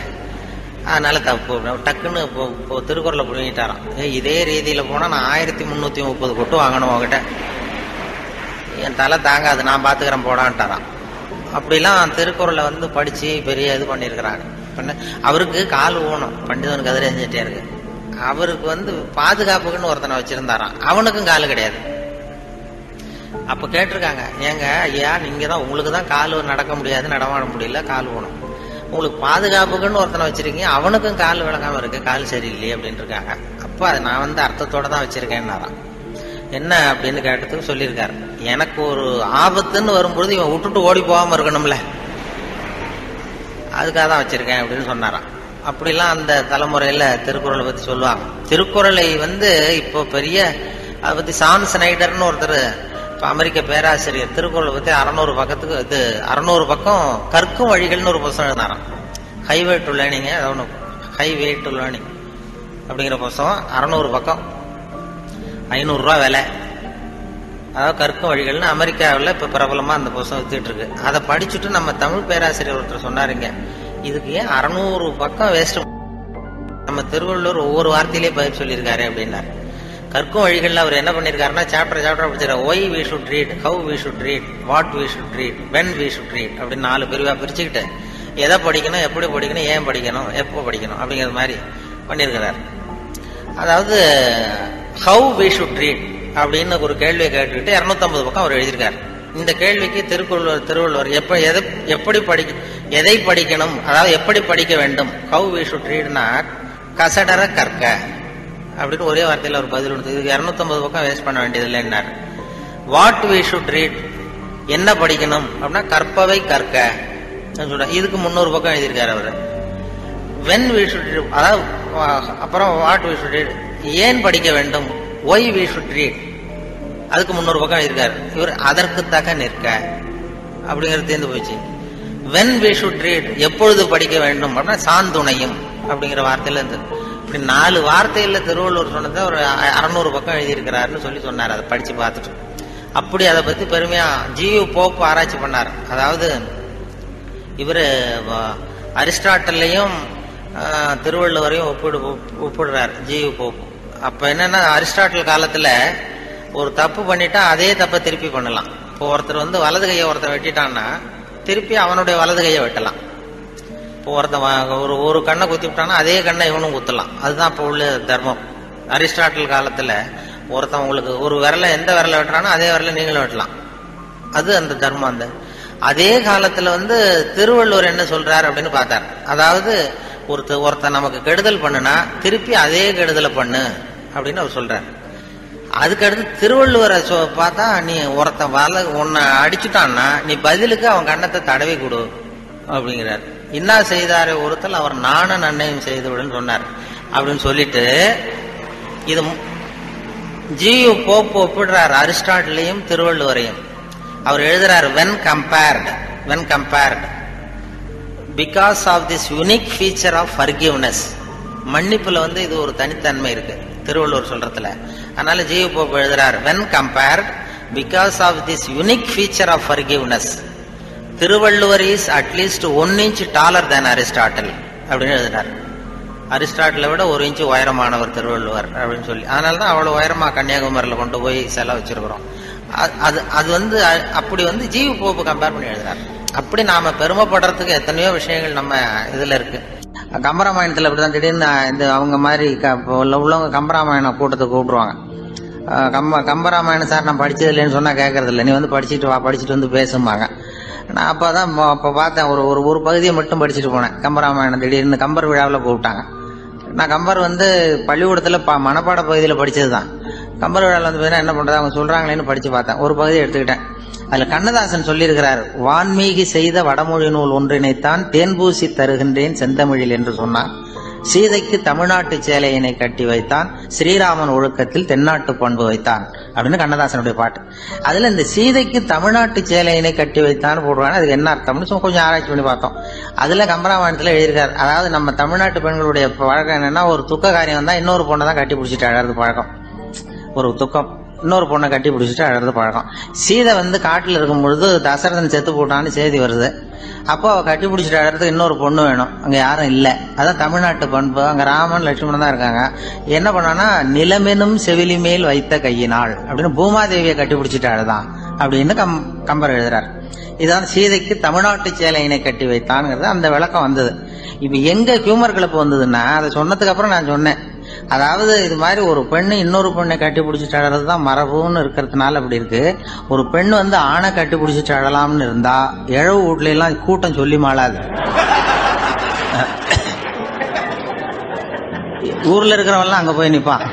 அதனால தப்பு. டக்குன்னு திருக்குறளை புரிஞ்சிட்டாராம். இதே ரீதியில போனா நான் 1330 கொட்டு வாங்கணும் உங்ககிட்ட, என் தலை தாங்காது, நான் பாத்துக்கிறேன் போடான்ட்டாராம். அப்படிலாம் திருக்குறளை வந்து படிச்சு பெரிய இது பண்ணிருக்கிறாங்க. அவருக்கு கால் ஊனம், பண்டிதன் கதிரேசன் செட்டியாருக்கு. அவருக்கு வந்து பாதுகாப்புக்குன்னு ஒருத்தனை வச்சிருந்தாராம், அவனுக்கும் காலு கிடையாது. அப்ப கேட்டிருக்காங்க, ஏங்க ஐயா நீங்க தான், உங்களுக்கு தான் கால் நடக்க முடியாது, நடமாட முடியல, கால் ஊனம், உங்களுக்கு பாதுகாப்புக்குன்னு ஒருத்தனை வச்சிருக்கீங்க, அவனுக்கும் கால் விளக்காம இருக்கு, கால் சரியில்லையே அப்படின்னு இருக்காங்க. அப்ப அதை நான் வந்து அர்த்தத்தோட தான் வச்சிருக்கேன்னாராம். என்ன அப்படின்னு கேட்டதுக்கு சொல்லியிருக்காரு, எனக்கு ஒரு ஆபத்துன்னு வரும்பொழுது இவன் விட்டுட்டு ஓடி போகாம இருக்கணும்ல, அதுக்காக தான் வச்சிருக்கேன் அப்படின்னு சொன்னாராம். அப்படிலாம் அந்த தலைமுறையில திருக்குறளை பத்தி சொல்லுவாங்க. திருக்குறளை வந்து இப்போ பெரிய அதை பத்தி சான் ஸ்னைடர்னு ஒருத்தர், அமெரிக்க பேராசிரியர், திருக்குறளை பத்தி 600 பக்கத்துக்கு இது 600 பக்கம் கற்கும் வழிகள்னு ஒரு புத்தகம் எழுதினாராம். Highway to learning, highway to learning அப்படிங்கிற புத்தகம் 600 பக்கம், 500 ரூபா விலை. அதாவது கற்கும் வழிகள்னு அமெரிக்காவில் இப்ப பிரபலமா அந்த புத்தகம் வித்துட்டு இருக்கு. அதை படிச்சுட்டு நம்ம தமிழ் பேராசிரியர் ஒருத்தர் சொன்னாருங்க, இதுக்கு ஏன் 600 பக்கம் வேஸ்ட், நம்ம திருவள்ளுவர் ஒவ்வொரு வார்த்தையிலேயே பயிர் சொல்லியிருக்காரு அப்படின்னாரு. கற்கும் வழிகள்ல அவர் என்ன பண்ணிருக்காருன்னா, சாப்டர் படிச்சிருக்காரு. Why we should read, how we should read, what we should read, when we should read அப்படின்னு 4 பிரிவா பிரிச்சுக்கிட்டு எதை படிக்கணும், எப்படி படிக்கணும், ஏன் படிக்கணும், எப்போ படிக்கணும் அப்படிங்கிற மாதிரி பண்ணியிருக்கிறார். அதாவது ஹவு வி ஷுட் ரீட் அப்படின்னு ஒரு கேள்வியை கேட்டுக்கிட்டு 250 பக்கம் அவர் எழுதியிருக்காரு. இந்த கேள்விக்கு திருவள்ளுவர் எதை படிக்கணும், அதாவது எப்படி படிக்க வேண்டும், ஹவு வி ஷுட் ரீட்னா கசடர கற்க அப்படின்னு ஒரே வார்த்தையில் ஒரு பதில் கொடுத்து, இதுக்கு 250 பக்கம் வேஸ்ட் பண்ண வேண்டியது இல்லைன்னாரு. வாட் வி ஷுட் ரீட், என்ன படிக்கணும் அப்படின்னா கற்பவை கற்க, இதுக்கு 300 பக்கம் எழுதியிருக்காரு அவரு. வென் வி ஷுட் ரீட், அதாவது அப்புறம் வாட் வி ஷுட் ரீட், ஏன் படிக்க வேண்டும், ஒய் வி ஷுட் ரீட், அதுக்கு 300 பக்கம் எழுதியிருக்காரு. இவர் அதற்கு தக நிற்க அப்படிங்கிறது தேர்ந்து போச்சு. வென் வி ஷுட் ரீட், எப்பொழுது படிக்க வேண்டும் அப்படின்னா சாந்துணையும் அப்படிங்கிற வார்த்தையில இருந்து, இப்படி 4 வார்த்தையில திருவள்ளுவர் சொன்னதை ஒரு 600 பக்கம் எழுதியிருக்கிறாருன்னு சொல்லி சொன்னார். அதை படிச்சு பார்த்துட்டு அப்படி அதை பத்தி பெருமையா ஜியு போப் ஆராய்ச்சி பண்ணார். அதாவது இவரு அரிஸ்டாட்டல்லையும் திருவள்ளுவரையும் ஒப்பிடுறார் ஜியு போப். அப்ப என்னன்னா, அரிஸ்டாட்டில் காலத்துல ஒரு தப்பு பண்ணிட்டா அதே தப்பை திருப்பி பண்ணலாம். இப்போ ஒருத்தர் வந்து வலது கையை ஒருத்தர் வெட்டிட்டான்னா திருப்பி அவனுடைய வலது கையை வெட்டலாம். இப்போ ஒருத்தன் ஒரு கண்ணை குத்தி விட்டான்னா அதே கண்ணை இவனும் குத்தலாம். அதுதான் இப்போ உள்ள தர்மம். அரிஸ்டாட்டில் காலத்துல ஒருத்தன் உங்களுக்கு ஒரு விரலை எந்த விரலை வெட்டுறானோ அதே விரலை நீங்களும் வெட்டலாம். அது அந்த தர்மம். அந்த அதே காலத்துல வந்து திருவள்ளுவர் என்ன சொல்றாரு அப்படின்னு பார்த்தார். அதாவது ஒருத்தன் நமக்கு கெடுதல் பண்ணுனா திருப்பி அதே கெடுதலை பண்ணு அப்படின்னு அவர் சொல்றாரு. அதுக்கடுத்து திருவள்ளுவரை பார்த்தா, நீ ஒருத்தன் உன்னை அடிச்சுட்டான்னா நீ பதிலுக்கு அவன் கண்ணத்தை தடவி கொடு அப்படிங்கிறார். இன்னா செய்தாரே ஒருத்தல் அவர் நானும் நன்னையும் செய்து விடுன்னு சொன்னார். அப்படின்னு சொல்லிட்டு இது ஜியு போப் ஒப்பிடுறார் அரிஸ்டாட்டிலையும் திருவள்ளுவரையும். அவர் எழுதுறாரு, when compared because of this unique feature of forgiveness. மன்னிப்புல இது ஒரு தனித்தன்மை இருக்கு திருவள்ளுவர் சொல்றதுல. அதனால ஜியு போப் எழுதுறாரு, when compared because of this unique feature of forgiveness, Thiruvalluvar is at least 1 inch taller than Aristotle அப்படின்னு எழுதுறாரு. அரிஸ்டாட்டிலை விட 1 inch உயரமானவர் திருவள்ளுவர் அப்படின்னு சொல்லி. அதனாலதான் அவ்வளவு உயரமா கன்னியாகுமரியில கொண்டு போய் சிலை வச்சிருக்கிறோம். அது அப்படி ஜியு போப்பு கம்பேர் பண்ணி எழுதுறாரு. அப்படி நாம பெருமைப்படுறதுக்கு எத்தனையோ விஷயங்கள் நம்ம இதுல இருக்கு. கம்பராமாயணத்துல அப்படிதான் திடீர்னு இந்த அவங்க மாதிரி உள்ளவங்க கம்பராமாயண கூட்டத்தை கூப்பிடுவாங்க. கம்பராமாயணம் சார் நான் படிச்சது இல்லைன்னு சொன்னா கேட்கறது இல்லை, நீ படிச்சுட்டு வா, படிச்சுட்டு பேசுமாங்க. நான் அப்ப பார்த்தேன், ஒரு பகுதியை மட்டும் படிச்சுட்டு போனேன் கம்பராமாயணம். திடீர்னு கம்பர் விழாவில் கூப்பிட்டாங்க. நான் கம்பர் பள்ளிக்கூடத்துல மனப்பாட பகுதியில் படிச்சதுதான். கம்பர் விழாவில் என்ன பண்றது அவங்க சொல்றாங்களேன்னு படிச்சு பார்த்தேன். ஒரு பகுதியை எடுத்துக்கிட்டேன். அதுல கண்ணதாசன் சொல்லியிருக்கிறார், வான்மீகி செய்த வடமொழி நூல் ஒன்றினைத்தான் தேன்பூசி தருகின்றேன் செந்தமிழில் என்று சொன்னான். சீதைக்கு தமிழ்நாட்டு சேலையினை கட்டி வைத்தான், ஸ்ரீராமன் ஒழுக்கத்தில் தென்னாட்டு பண்பு வைத்தான் அப்படின்னு கண்ணதாசனுடைய பாட்டு. அதுல இந்த சீதைக்கு தமிழ்நாட்டு சேலையினை கட்டி வைத்தான் போடுவாங்க. அதுக்கு என்ன அர்த்தம்னு கொஞ்சம் ஆராய்ச்சி பண்ணி பார்த்தோம். அதுல கம்பராமாயணத்துல எழுதியிருக்காரு, அதாவது நம்ம தமிழ்நாட்டு பெண்களுடைய பழக்கம் என்னன்னா, ஒரு துக்க காரியம் வந்தா இன்னொரு பொண்ணை தான் கட்டி பிடிச்சிட்டு அழறது பழக்கம். ஒரு துக்கம் இன்னொரு பொண்ணை கட்டி பிடிச்சிட்டு அழறது பழக்கம். சீதை காட்டுல இருக்கும் பொழுது தசரதன் செத்து போட்டான்னு செய்தி வருது. அப்போ அவ கட்டி பிடிச்சிட்டு அழறதுக்கு இன்னொரு பொண்ணு வேணும், அங்க யாரும் இல்லை. அதான் தமிழ்நாட்டு பண்பு. அங்க ராமன் லட்சுமணன் தான் இருக்காங்க. என்ன பண்ணான்னா, நிலமெனும் செவிலி மேல் வைத்த கையினாள் அப்படின்னு பூமாதேவியை கட்டி பிடிச்சிட்டு அழுதான் அப்படின்னு கம்பர் எழுதுறார். இதான் சீதைக்கு தமிழ்நாட்டு சேலையினை கட்டி வைத்தான்ங்கிறது அந்த விளக்கம் வந்தது. இப்ப எங்க ஹியூமர் கிளப் வந்ததுன்னா, அதை சொன்னதுக்கு அப்புறம் நான் சொன்னேன், அதாவது இது மாதிரி ஒரு பெண்ணு இன்னொரு பெண்ணை கட்டி பிடிச்சிட்டு அழறதுதான் மரபுன்னு இருக்கிறதுனால அப்படி இருக்கு. ஒரு பெண் ஆணை கட்டி பிடிச்சிட்டு அழலாம்னு இருந்தா இழவு வீட்ல எல்லாம் கூட்டம் சொல்லி மாளாது. ஊர்ல இருக்கிறவெல்லாம் அங்க போய் நிப்பான்.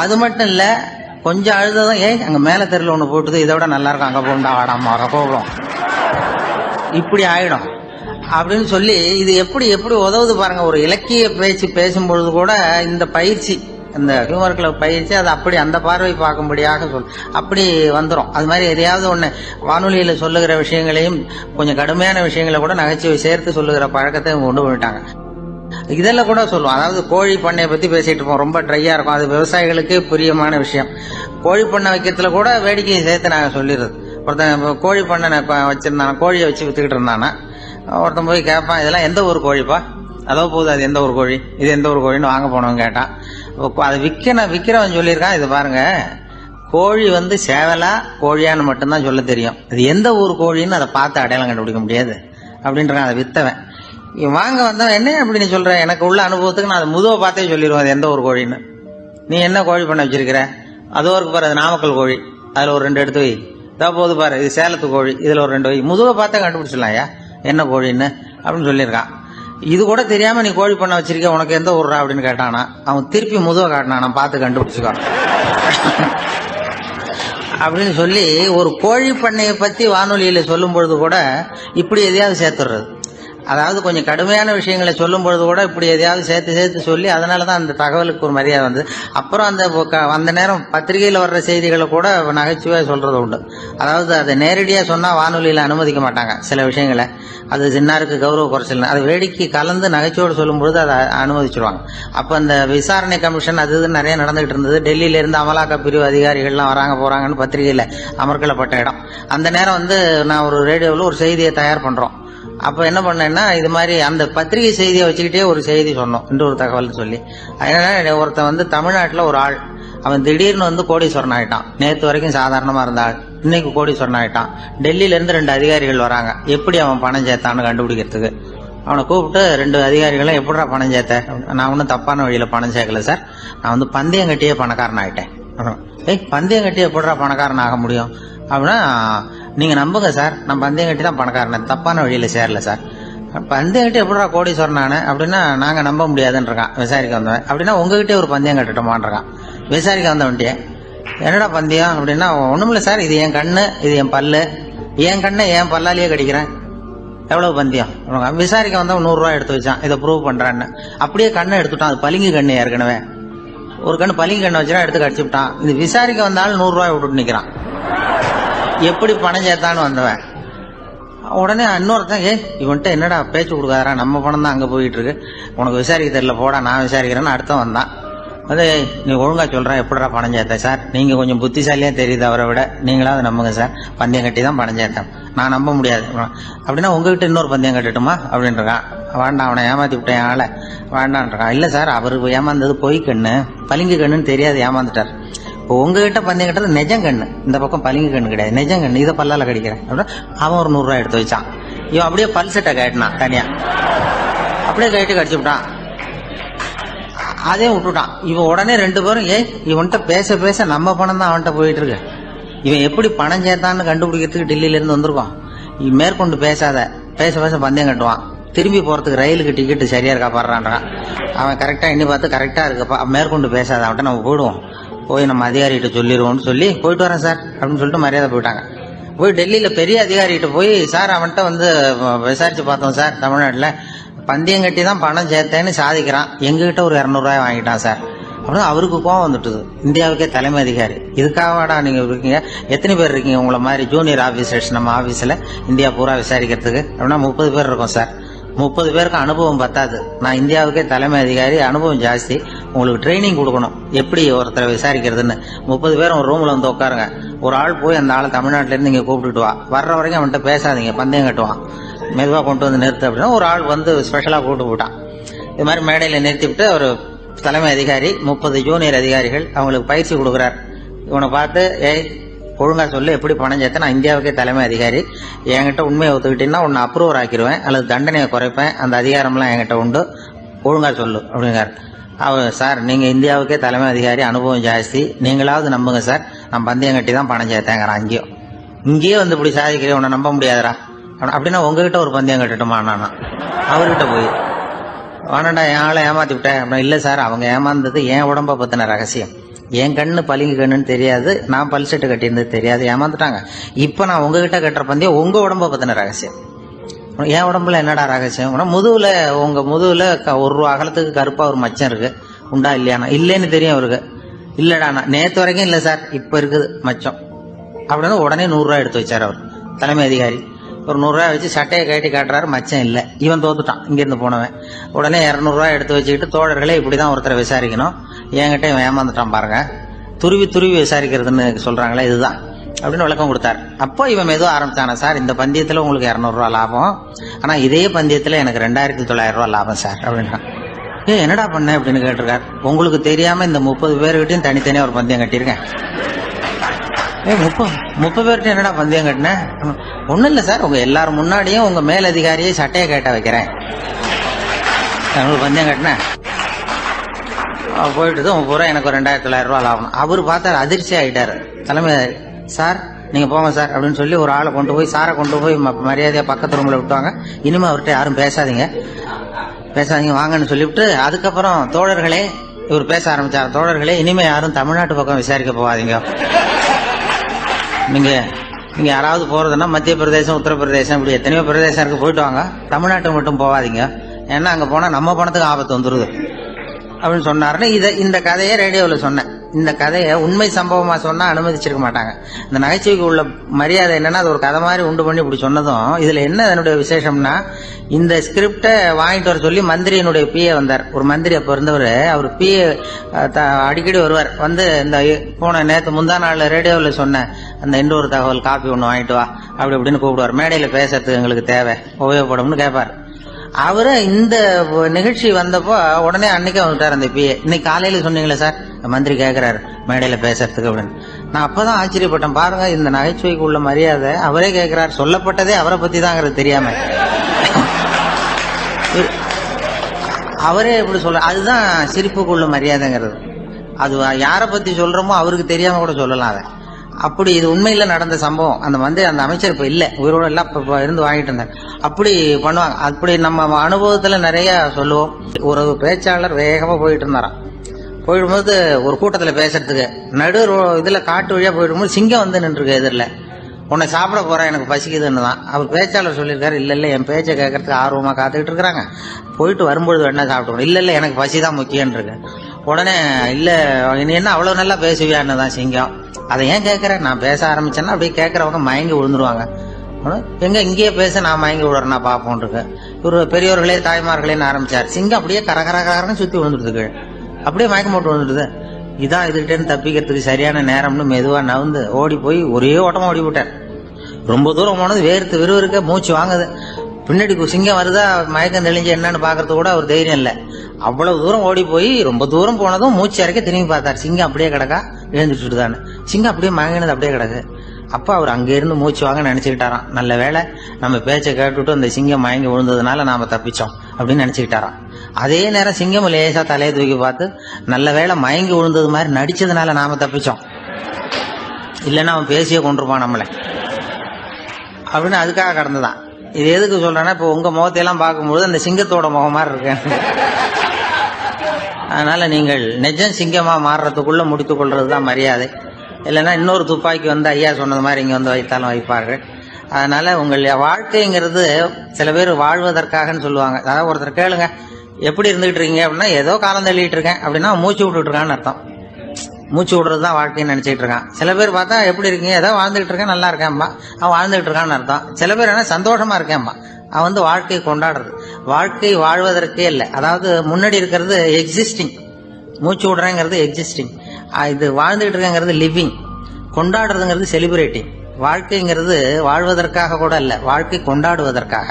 அது மட்டும் இல்ல, கொஞ்சம் அழுததான் அங்க மேல தெருல ஒண்ணு போட்டுது, இதை விட நல்லா இருக்கும், அங்க போண்டா ஆடாம கோபம் இப்படி ஆயிடும் அப்படின்னு சொல்லி இது எப்படி உதவுது பாருங்க. ஒரு இலக்கிய பேச்சு பேசும்பொழுது கூட இந்த பயிற்சி, இந்த ஹியூமர் கிளப் பயிற்சி, அது அப்படி அந்த பார்வை பார்க்கும்படியாக அப்படி வந்துடும். அது மாதிரி எதையாவது ஒண்ணு வானொலியில சொல்லுகிற விஷயங்களையும் கொஞ்சம் கடுமையான விஷயங்களை கூட நகைச்சுவை சேர்த்து சொல்லுகிற பழக்கத்தை கொண்டு போயிட்டாங்க. இதெல்லாம் கூட சொல்லுவோம். அதாவது கோழி பண்ணையை பத்தி பேசிட்டு இருப்போம், ரொம்ப ட்ரையா இருக்கும். அது விவசாயிகளுக்கு பிரியமான விஷயம். கோழி பண்ணை வைக்கிறதுல கூட வேடிக்கையை சேர்த்து நாங்க சொல்லிடுறது. ஒருத்தன் கோழி பண்ணை வச்சிருந்தானா, கோழியை வச்சு வித்துக்கிட்டு இருந்தானா, ஒருத்தன் போய் கேட்பான், இதெல்லாம் எந்த ஊர் கோழிப்பா, அதோ போகுது, அது எந்த ஊர் கோழி, இது எந்த ஊர் கோழின்னு வாங்க போனவன் கேட்டான். அது விக்கிறவன் சொல்லியிருக்கான், இது பாருங்க, கோழி சேவலா கோழியான்னு மட்டும்தான் சொல்ல தெரியும், அது எந்த ஊர் கோழின்னு அதை பார்த்து அடையாளம் கண்டுபிடிக்க முடியாது அப்படின்றான் அதை வித்தவன். வாங்க வந்தவன், என்ன அப்படின்னு சொல்ற, எனக்கு உள்ள அனுபவத்துக்கு நான் அதை முதுவை பார்த்தே சொல்லிடுவேன் அது எந்த ஊர் கோழின்னு. நீ என்ன கோழி பண்ண வச்சிருக்கிற, அதோ இருக்கு பாரு, அது நாமக்கல் கோழி, அதுல ஒரு 2 எடுத்து வை. இதோ போது பாரு, இது சேலத்து கோழி, இதுல ஒரு 2 வை. முதுவை பார்த்தே கண்டுபிடிச்சிடலாம் ஐயா என்ன கோழின்னு அப்படின்னு சொல்லியிருக்கான். இது கூட தெரியாம நீ கோழி பண்ண வச்சிருக்க, உனக்கு எந்த ஊர்ரா அப்படின்னு கேட்டானா, அவன் திருப்பி முதுவை காட்டினான், நான் பார்த்து கண்டுபிடிச்சுக்கான் அப்படின்னு சொல்லி ஒரு கோழி பண்ணையை பத்தி வானொலியில சொல்லும் பொழுது கூட இப்படி எதையாவது சேர்த்துடுறது. அதாவது கொஞ்சம் கடுமையான விஷயங்களை சொல்லும் பொழுது கூட இப்படி எதையாவது சேர்த்து சொல்லி, அதனாலதான் அந்த தகவலுக்கு ஒரு மரியாதை வந்தது. அப்புறம் அந்த நேரம் பத்திரிகையில வர்ற செய்திகளை கூட நகைச்சுவையா சொல்றது உண்டு. அதாவது அதை நேரடியா சொன்னா வானொலியில அனுமதிக்க மாட்டாங்க சில விஷயங்களை, அது சின்னாருக்கு கௌரவ குறைச்சல், அது வேடிக்கை கலந்து நகைச்சுவோடு சொல்லும் பொழுது அதை அனுமதிச்சிருவாங்க. அப்ப அந்த விசாரணை கமிஷன் அது இதுன்னு நிறைய நடந்துகிட்டு இருந்தது. டெல்லியில இருந்து அமலாக்க பிரிவு அதிகாரிகள்லாம் வராங்க போறாங்கன்னு பத்திரிகையில அமர்க்கலப்பட்ட இடம். அந்த நேரம் நான் ஒரு ரேடியோவில் ஒரு செய்தியை தயார் பண்றோம். அப்ப என்ன பண்ணேன்னா, இது மாதிரி அந்த பத்திரிகை செய்தியை வச்சுக்கிட்டே ஒரு செய்தி சொன்னோம், இன்னொரு தகவல் சொல்லி. அதனால ஒருத்தன் தமிழ்நாட்டுல ஒரு ஆள், அவன் திடீர்னு கோடீஸ்வரன் ஆயிட்டான். நேற்று வரைக்கும் சாதாரணமா இருந்த ஆள் இன்னைக்கு கோடீஸ்வரன் ஆயிட்டான். டெல்லியில இருந்து 2 அதிகாரிகள் வராங்க, எப்படி அவன் பணம் சேர்த்தான்னு கண்டுபிடிக்கிறதுக்கு. அவனை கூப்பிட்டு 2 அதிகாரிகளும் எப்படா பணம் சேர்த்த, நான் ஒன்னும் தப்பான வழியில பணம் சேர்க்கல சார், நான் பந்தயம் கட்டியே பணக்காரன் ஆயிட்டேன். பந்தயம் கட்டி எப்படா பணக்காரன் ஆக முடியும் அப்படின்னா, நீங்க நம்புங்க சார், நான் பந்தயம் கட்டி தான் பணக்காரன், தப்பான வழியில சேரல சார். பந்தயம் கட்டி எப்படா கோடீஸ்வரன் அப்படின்னா, நாங்க நம்ப முடியாதுன்னு இருக்கான் விசாரிக்க வந்தவன். அப்படின்னா உங்ககிட்டே ஒரு பந்தயம் கட்டட்டோமான் விசாரிக்க வந்தவன்ட்டே. என்னடா பந்தயம் அப்படின்னா, ஒண்ணுமில்ல சார், இது என் கண்ணு, இது என் பல்லு, என் கண்ணை என் பல்லாலேயே கடிக்கிறேன், எவ்வளவு பந்தயம் விசாரிக்க வந்தவன் 100 ரூபாய் எடுத்து வச்சான், இதை ப்ரூவ் பண்றான்னு. அப்படியே கண்ணை எடுத்துட்டான். அது பளிங்கு கண்ணு, ஏற்கனவே ஒரு கண்ணு பளிங்கு கண்ணை வச்சுனா எடுத்து கடிச்சு விட்டான். இது விசாரிக்க வந்தாலும் 100 ரூபாய் விட்டுட்டு நிக்கிறான். எப்படி பணம் சேர்த்தான்னு வந்தவன் உடனே இன்னொருத்தன், இவன்ட்ட என்னடா பேச்சு கொடுக்காதரா, நம்ம பணம் தான் அங்க போயிட்டு இருக்கு, உனக்கு விசாரிக்க தெரியல, போடா நான் விசாரிக்கிறேன்னு அடுத்தவன் வந்தான். அது நீ ஒழுங்கா சொல்ற, எப்படிடா பணம் சேர்த்த சார், நீங்க கொஞ்சம் புத்திசாலியா தெரியுது அவரை விட, நீங்களாவது நம்புங்க சார், பந்தயம் கட்டி தான் பணம் சேர்த்தேன், நான் நம்ப முடியாது. அப்படின்னா உங்ககிட்ட இன்னொரு பந்தயம் கட்டட்டுமா அப்படின்றான். வேண்டாம், அவனை ஏமாத்தி விட்டேன் ஆளை, வேண்டான்றான். இல்ல சார், அவரு ஏமாந்தது பொய் கண்ணு, பளிங்கு கண்ணுன்னு தெரியாது, ஏமாந்துட்டார். இப்போ உங்ககிட்ட பந்தயம் கட்டுறது நெஜம் கண்ணு, இந்த பக்கம் பளிங்கு கண்ணு கிடையாது, நெஜம் கண்ணு, இதை பல்லால கடிக்கிறேன் அப்படின்னா அவன் ஒரு 100 ரூபாய் எடுத்து வச்சான். இவன் அப்படியே பல்செட்டை கட்டினான் தனியா, அப்படியே கட்டி கடிச்சு விட்டான். அதே விட்டுட்டான். இவன் உடனே 2 பேரும், இவன்கிட்ட பேச பேச நம்ம பணம் தான் அவன்கிட்ட போயிட்டு இருக்கு, இவன் எப்படி பணம் சேர்த்தான்னு கண்டுபிடிக்கிறதுக்கு டெல்லியில இருந்து வந்திருக்கோம், மேற்கொண்டு பேசாத, பேச பேச பந்தயம் கட்டுவான். திரும்பி போறதுக்கு ரயிலுக்கு டிக்கெட்டு சரியா இருக்கா பாடுறான்றான். அவன் கரெக்டா எண்ணி பார்த்து கரெக்டா இருக்கப்பா, மேற்கொண்டு பேசாத, அவன்கிட்ட நம்ம போயிடுவோம், போய் நம்ம அதிகாரிகிட்ட சொல்லிடுவோம்னு சொல்லி போயிட்டு வரேன் சார் அப்படின்னு சொல்லிட்டு மரியாதை போயிட்டாங்க. போய் டெல்லியில பெரிய அதிகாரிகிட்ட போய், சார் அவன்கிட்ட வந்து விசாரிச்சு பார்த்தோம் சார், தமிழ்நாட்டில் பந்தயம் கட்டி தான் பணம் சேர்த்தேன்னு சாதிக்கிறான், எங்ககிட்ட ஒரு 200 ரூபாய் வாங்கிட்டான் சார் அப்படின்னு. அவருக்கு கோவம் வந்துட்டுது. இந்தியாவுக்கே தலைமை அதிகாரி, இதுக்காகடா நீங்க இருக்கீங்க, எத்தனை பேர் இருக்கீங்க உங்களை மாதிரி ஜூனியர் ஆபீசர்ஸ் நம்ம ஆபீஸ்ல இந்தியா பூரா விசாரிக்கிறதுக்கு அப்படின்னா 30 பேர் இருக்கோம் சார். 30 பேருக்கு அனுபவம் பத்தாது, நான் இந்தியாவுக்கே தலைமை அதிகாரி, அனுபவம் ஜாஸ்தி, உங்களுக்கு ட்ரைனிங் கொடுக்கணும் எப்படி ஒருத்தரை விசாரிக்கிறதுன்னு. 30 பேர் ஒரு ரூம்ல வந்து உட்காருங்க, ஒரு ஆள் போய் அந்த ஆளை தமிழ்நாட்டில இருந்து இங்க கூப்பிட்டுட்டு வா, வர்ற வரைக்கும் அவன்கிட்ட பேசாதீங்க, பந்தயம் கட்டுவான், மெதுவா கொண்டு வந்து நிறுத்து அப்படின்னா ஒரு ஆள் வந்து ஸ்பெஷலா கூப்பிட்டு போட்டான். இது மாதிரி மேடையில நிறுத்திவிட்டு ஒரு தலைமை அதிகாரி 30 ஜூனியர் அதிகாரிகள் அவங்களுக்கு பயிற்சி கொடுக்குறார். இவனை பார்த்து, ஒழுங்கா சொல்லு, எப்படி பணம் சேர்த்த, நான் இந்தியாவுக்கே தலைமை அதிகாரி, என்கிட்ட உண்மையை ஒத்துக்கிட்டீங்கன்னா உன்னை அப்ரூவர் ஆக்கிடுவேன் அல்லது தண்டனையை குறைப்பேன், அந்த அதிகாரம்லாம் என்கிட்ட உண்டு, ஒழுங்கா சொல்லு அப்படிங்கிறார். அவர், சார் நீங்க இந்தியாவுக்கே தலைமை அதிகாரி, அனுபவம் ஜாஸ்தி, நீங்களாவது நம்புங்க சார், நான் பந்தயம் கட்டி தான் பணம் சேர்த்தேங்கிறான். இங்கேயே வந்து இப்படி சாதிக்கிறேன், உன்னை நம்ப முடியாதரா அப்படின்னா உங்ககிட்ட ஒரு பந்தயம் கட்டட்டுமா நான் அவர்கிட்ட போய், வேணாண்டா என் ஆளை ஏமாத்தி விட்டேன் அப்படின்னா. இல்ல சார், அவங்க ஏமாந்தது என் உடம்ப பத்தின ரகசியம், என் கண்ணு பளிங்கு கண்ணுன்னு தெரியாது, நான் பல்செட்டு கட்டியிருந்தது தெரியாது, ஏமாந்துட்டாங்க. இப்ப நான் உங்ககிட்ட கட்டுற பந்தயம் உங்க உடம்ப பத்தின ரகசியம். என் உடம்புல என்னடா ரகசியம், முதுகுல, உங்க முதுகுல 1 ரூபா அகலத்துக்கு கருப்பா ஒரு மச்சம் இருக்கு, உண்டா இல்லையானா, இல்லைன்னு தெரியும் அவருக்கு. இல்லடா, நேத்து வரைக்கும் இல்ல சார், இப்ப இருக்குது மச்சம் அப்படின்னு. உடனே 100 ரூபாய் எடுத்து வச்சார் அவர் தலைமை அதிகாரி. ஒரு 100 ரூபாய் வச்சு சட்டையை கட்டி காட்டுறாரு, மச்சம் இல்லை. இவன் தோத்துட்டான், இங்கிருந்து போனவன். உடனே 200 ரூபாய் எடுத்து வச்சுக்கிட்டு, தோழர்களே இப்படிதான் ஒருத்தரை விசாரிக்கணும், என்கிட்ட இவன் ஏமாந்துட்டான் பாருங்க, துருவி துருவி விசாரிக்கிறதுன்னு சொல்றாங்களே இதுதான் அப்படின்னு விளக்கம் கொடுத்தாரு. அப்போ இவன் மெதுவாக ஆரம்பிச்சானா, சார் இந்த பந்தயத்துல உங்களுக்கு 200 ரூபாய் லாபம், ஆனா இதே பந்தயத்துல எனக்கு 2900 ரூபாய் லாபம் சார் அப்படின்றான். என்னடா பண்ண அப்படின்னு கேட்டிருக்காரு. உங்களுக்கு தெரியாம இந்த 30 பேர்கிட்டையும் தனித்தனியா ஒரு பந்தயம் கட்டியிருக்கேன். 30 பேர்கிட்ட என்னடா பந்தயம் கட்டினேன், ஒண்ணும் இல்ல சார், உங்க எல்லாரும் முன்னாடியும் உங்க மேலதிகாரியை சட்டையை கேட்ட வைக்கிறேன், பந்தயம் கட்டினேன், போயிட்டு பூரா எனக்கு 2900 ரூபாய் லாபம். அவரு பார்த்தாரு, அதிர்ச்சி ஆயிட்டாரு. தலைமை, சார் நீங்க போங்க சார் அப்படின்னு சொல்லி ஒரு ஆளை கொண்டு போய், சாரை கொண்டு போய் மரியாதையா பக்கத்து ரூம்ல விட்டுவாங்க, இனிமே அவர்கிட்ட யாரும் பேசாதீங்க வாங்கன்னு சொல்லிவிட்டு, அதுக்கப்புறம் தோழர்களே, இவர் பேச ஆரம்பிச்சார், தோழர்களே இனிமே யாரும் தமிழ்நாட்டு பக்கம் விசாரிக்க போகாதீங்க, நீங்க யாராவது போறதுன்னா மத்திய பிரதேசம், உத்தரப்பிரதேசம், இப்படி எத்தனையோ பிரதேசம் இருக்கு, போயிட்டு வாங்க, தமிழ்நாட்டுக்கு மட்டும் போகாதீங்க, ஏன்னா அங்க போனா நம்ம பணத்துக்கு ஆபத்து வந்துருது அப்படின்னு சொன்னாருன்னு. இந்த கதையை ரேடியோவில் சொன்னேன். இந்த கதையை உண்மை சம்பவமா சொன்னா அனுமதிச்சிருக்க மாட்டாங்க. இந்த நகைச்சுவைக்கு உள்ள மரியாதை என்னன்னா, அது ஒரு கதை மாதிரி உண்டு பண்ணி இப்படி சொன்னதும், இதுல என்ன என்னுடைய விசேஷம்னா, இந்த ஸ்கிரிப்டை வாங்கிட்டு வர சொல்லி மந்திரியினுடைய பிஏ வந்தார். ஒரு மந்திரி அப்ப இருந்தவர், அவர் பிஏ அடிக்கடி வருவார், வந்து இந்த போன நேற்று முந்தா நாள் ரேடியோவில் சொன்ன அந்த இன்னொரு தகவல் காப்பி ஒன்று வாங்கிட்டு வா அப்படி இப்படின்னு கூப்பிடுவார். மேடையில பேசுறதுக்கு எங்களுக்கு தேவை, உபயோகப்படும்னு கேட்பார். அவரு இந்த நிகழ்ச்சி வந்தப்போ உடனே அன்னைக்கு வந்துட்டார் அந்த பிஏ. இன்னைக்கு காலையில சொன்னீங்களே சார், மந்திரி கேட்கிறாரு மேடையில பேசுறதுக்கு அப்படின்னு. நான் அப்பதான் ஆச்சரியப்பட்டேன், பாருங்க இந்த நகைச்சுவைக்கு உள்ள மரியாதை. அவரே கேட்கிறார், சொல்லப்பட்டதே அவரை பத்தி தாங்கிறது தெரியாம அவரே எப்படி சொல்ற, அதுதான் சிரிப்புக்கு உள்ள மரியாதைங்கிறது. அது யாரை பத்தி சொல்றோமோ அவருக்கு தெரியாம கூட சொல்லலாம் அதை. அப்படி இது உண்மையில நடந்த சம்பவம். அந்த அமைச்சர் இப்ப இல்ல, உயிரோட எல்லாம் இப்ப இருந்து வாங்கிட்டு இருந்தார். அப்படி பண்ணுவாங்க. அப்படி நம்ம அனுபவத்துல நிறைய சொல்லுவோம். ஒரு பேச்சாளர் வேகமா போயிட்டு இருந்தாராம். போயிடும்போது ஒரு கூட்டத்துல பேசுறதுக்கு நடு இதுல காட்டு வழியா போயிடும்போது சிங்கம் வந்து நின்றுருக்கு எதிரில. உன்னை சாப்பிட போகிறேன் எனக்கு பசிக்குதுன்னு தான் அவர் பேச்சாளர் சொல்லியிருக்காரு. இல்லை என் பேச்சை கேட்கறதுக்கு ஆர்வமாக காத்துக்கிட்டு இருக்கிறாங்க, போயிட்டு வரும்பொழுது வேணா சாப்பிடுவோம். இல்லை எனக்கு பசி தான் முக்கியன்னு இருக்கு. உடனே இல்லை நீ என்ன அவ்வளோ நல்லா பேசுவியான்னு தான் சிங்கம். அதை ஏன் கேட்குறேன், நான் பேச ஆரம்பிச்சேன்னா அப்படியே கேட்குறவங்க மயங்கி விழுந்துருவாங்க. எங்க இங்கேயே பேச நான் மயங்கி விடுறேன்னா பார்ப்போம் இருக்கு. இவர் பெரியவர்களே தாய்மார்களேன்னு ஆரம்பிச்சார். சிங்கம் அப்படியே கரகரன்னு சுற்றி விழுந்துடுது கீழே, அப்படியே மயக்கம் போட்டு விழுந்துடுது. இதான் இதுகிட்டேன்னு தப்பிக்கிறதுக்கு சரியான நேரம்னு மெதுவாக நவுந்து ஓடி போய் ஒரே ஓட்டமாக ஓடி விட்டார். ரொம்ப தூரம் போனது வேர்த்து விறுவிறுக்க மூச்சு வாங்குது. பின்னாடி சிங்கம் வருதா மயக்கம் தெளிஞ்சு என்னன்னு பாக்குறது கூட அவர் தைரியம் இல்லை. அவ்வளவு தூரம் ஓடி போய் ரொம்ப தூரம் போனதும் மூச்சு இறக்க திரும்பி பார்த்தார். சிங்கம் அப்படியே கிடக்கா, எழுந்துட்டுதானே. சிங்கம் அப்படியே மயங்கினது அப்படியே கிடக்கு. அப்ப அவர் அங்க இருந்து மூச்சு வாங்க நினைச்சுக்கிட்டாராம். நல்ல வேளை நம்ம பேச்சை கேட்டுட்டு அந்த சிங்கம் மயங்கி விழுந்ததுனால நாம தப்பிச்சோம் அப்படின்னு நினைச்சுக்கிட்டாராம். அதே நேரம் சிங்கம் லேசா தலையை தூக்கி பார்த்து, நல்ல வேளை மயங்கி விழுந்தது மாதிரி நடிச்சதுனால நாம தப்பிச்சோம், இல்லைன்னா அவன் பேசியே கொண்டிருப்பான் நம்மளை அப்படின்னு அதுக்காக கடந்துதான். இது எதுக்கு சொல்றேன்னா, இப்போ உங்க முகத்தையெல்லாம் பார்க்கும்போது அந்த சிங்கத்தோட முகம் மாதிரி இருக்கேன். அதனால நீங்கள் நிஜம் சிங்கமா மாறுறதுக்குள்ள முடித்துக் கொள்றதுதான் மரியாதை. இல்லைன்னா இன்னொரு துப்பாக்கி வந்து ஐயா சொன்னது மாதிரி இங்க வந்து வைத்தாலும் வைப்பார்கள். அதனால உங்கள் வாழ்க்கைங்கிறது சில பேர் வாழ்வதற்காகன்னு சொல்லுவாங்க. அதாவது ஒருத்தர் கேளுங்க, எப்படி இருந்துகிட்டு இருக்கீங்க அப்படின்னா, ஏதோ காலம் தள்ளிட்டு இருக்கேன் அப்படின்னா மூச்சு விட்டுட்டு இருக்கான்னு அர்த்தம். மூச்சு விடுறது தான் வாழ்க்கைன்னு நினைச்சிட்டு இருக்கான். சில பேர் பார்த்தா எப்படி இருக்கீங்க, ஏதோ வாழ்ந்துகிட்டு இருக்கேன் நல்லா இருக்கேன்பா, அவன் வாழ்ந்துகிட்டு இருக்கான்னு அர்த்தம். சில பேர் என்ன சந்தோஷமா இருக்கேன்பா, அவன் வந்து வாழ்க்கையை கொண்டாடுறது. வாழ்க்கை வாழ்வதற்கே இல்லை. அதாவது முன்னாடி இருக்கிறது எக்ஸிஸ்டிங், மூச்சு விடுறேங்கிறது எக்ஸிஸ்டிங், இது வாழ்ந்துகிட்டு இருக்கேங்கிறது லிவிங், கொண்டாடுறதுங்கிறது செலிப்ரேட்டிங். வாழ்க்கைங்கிறது வாழ்வதற்காக கூட இல்லை, வாழ்க்கை கொண்டாடுவதற்காக.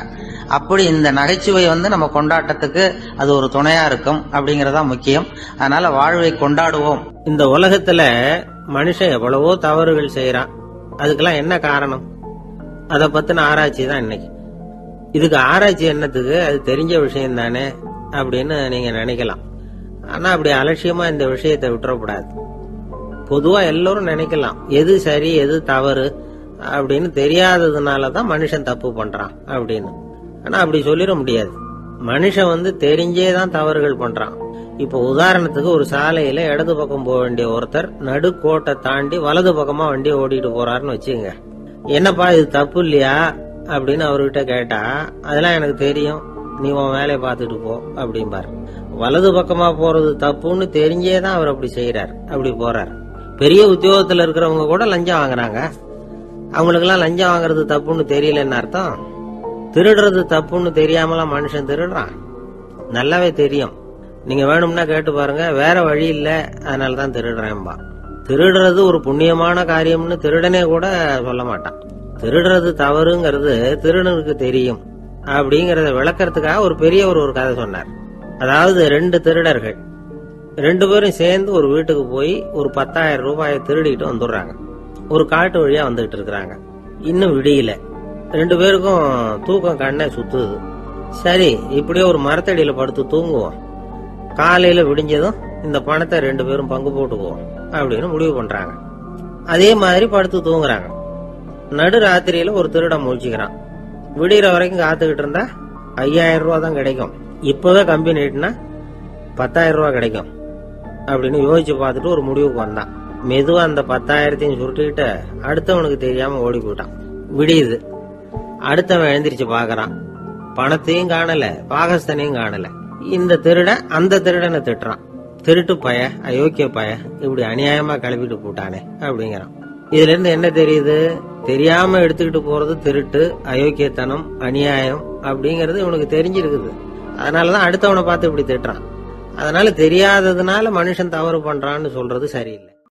அப்படி இந்த நகைச்சுவை வந்து நம்ம கொண்டாட்டத்துக்கு அது ஒரு துணையா இருக்கும் அப்படிங்கறதா முக்கியம். அதனால வாழ்வை கொண்டாடுவோம். இந்த உலகத்துல மனுஷன் எவ்வளவோ தவறுகள் செய்யறான். அதுக்கெல்லாம் என்ன காரணம்? அதை பத்தின ஆராய்ச்சி தான் இன்னைக்கு. இதுக்கு ஆராய்ச்சி என்னத்துக்கு, அது தெரிஞ்ச விஷயம் தானே அப்படின்னு நீங்க நினைக்கலாம். ஆனா அப்படி அலட்சியமா இந்த விஷயத்தை விட்டுறக்கூடாது. பொதுவா எல்லோரும் நினைக்கலாம் எது சரி எது தவறு அப்படின்னு தெரியாததுனாலதான் மனுஷன் தப்பு பண்றான் அப்படின்னு. ஆனா அப்படி சொல்லிட முடியாது. மனுஷன் வந்து தெரிஞ்சேதான் தவறுகள் பண்றான். இப்போ உதாரணத்துக்கு ஒரு சாலையில இடது பக்கம் போக வேண்டிய ஒருத்தர் நடுக்கோட்டை தாண்டி வலது பக்கமா வண்டியை ஓடிட்டு போறாருன்னு வச்சுங்க. என்னப்பா இது தப்பு இல்லையா அப்படின்னு அவர்கிட்ட கேட்டா, அதெல்லாம் எனக்கு தெரியும், நீ உன் வேலையை பார்த்துட்டு போ அப்படிம்பாரு. வலது பக்கமா போறது தப்புன்னு தெரிஞ்சேதான் அவர் அப்படி செய்யறாரு, அப்படி போறாரு. பெரிய உத்தியோகத்துல இருக்கிறவங்க கூட லஞ்சம் வாங்குறாங்க. அவங்களுக்கு எல்லாம் லஞ்சம் வாங்குறது தப்புன்னு தெரியலன்னு அர்த்தம். திருடுறது தப்புன்னு தெரியாமலாம் மனுஷன் திருடுறான், நல்லாவே தெரியும். நீங்க வேணும்னா கேட்டு பாருங்க, வேற வழி இல்ல அதனாலதான் திருடுறேன்பா. திருடுறது ஒரு புண்ணியமான காரியம்னு திருடனே கூட சொல்ல மாட்டான். திருடுறது தவறுங்கிறது திருடனுக்கு தெரியும் அப்படிங்கறத விளக்கறதுக்காக ஒரு பெரியவர் ஒரு கதை சொன்னார். அதாவது 2 திருடர்கள் 2 பேரும் சேர்ந்து ஒரு வீட்டுக்கு போய் ஒரு 10,000 ரூபாயை திருடிட்டு வந்துடுறாங்க. ஒரு காட்டு வழியா வந்துகிட்டு இருக்கிறாங்க. இன்னும் விடியல. 2 பேருக்கும் தூக்கம் கண்ணை சுத்துது. சரி, இப்படியே ஒரு மரத்தடியில படுத்து தூங்குவோம், காலையில விடிஞ்சதும் இந்த பணத்தை 2 பேரும் பங்கு போட்டுக்குவோம் அப்படின்னு முடிவு பண்றாங்க. அதே மாதிரி படுத்து தூங்குறாங்க. நடு ராத்திரியில ஒரு திருடன் முழிச்சுக்கிறான். விடிகிற வரைக்கும் காத்துக்கிட்டு இருந்தா 5,000 ரூபா தான் கிடைக்கும், இப்பவே கம்பி நீட்டினா 10,000 ரூபா கிடைக்கும் அப்படின்னு யோசிச்சு பார்த்துட்டு ஒரு முடிவுக்கு வந்தான். மெதுவா அந்த 10,000 சுருட்டிக்கிட்டு அடுத்தவனுக்கு தெரியாம ஓடி போயிட்டான். விடியுது. அடுத்தவன் எழுந்திரிச்சு பாக்குறான். பணத்தையும் காணல, பாகஸ்தனையும் காணல. இந்த திருடன் அந்த திருடனை திட்டுறான், திருட்டு பய, அயோக்கிய பய, இப்படி அநியாயமா கிளப்பிட்டு போட்டானே அப்படிங்கிறான். இதுல இருந்து என்ன தெரியுது? தெரியாம எடுத்துக்கிட்டு போறது திருட்டு, அயோக்கியத்தனம், அநியாயம் அப்படிங்கறது இவனுக்கு தெரிஞ்சிருக்குது. அதனாலதான் அடுத்தவனை பார்த்து இப்படி திட்டுறான். அதனால தெரியாததுனால மனுஷன் தவறு பண்றான்னு சொல்றது சரியில்லை.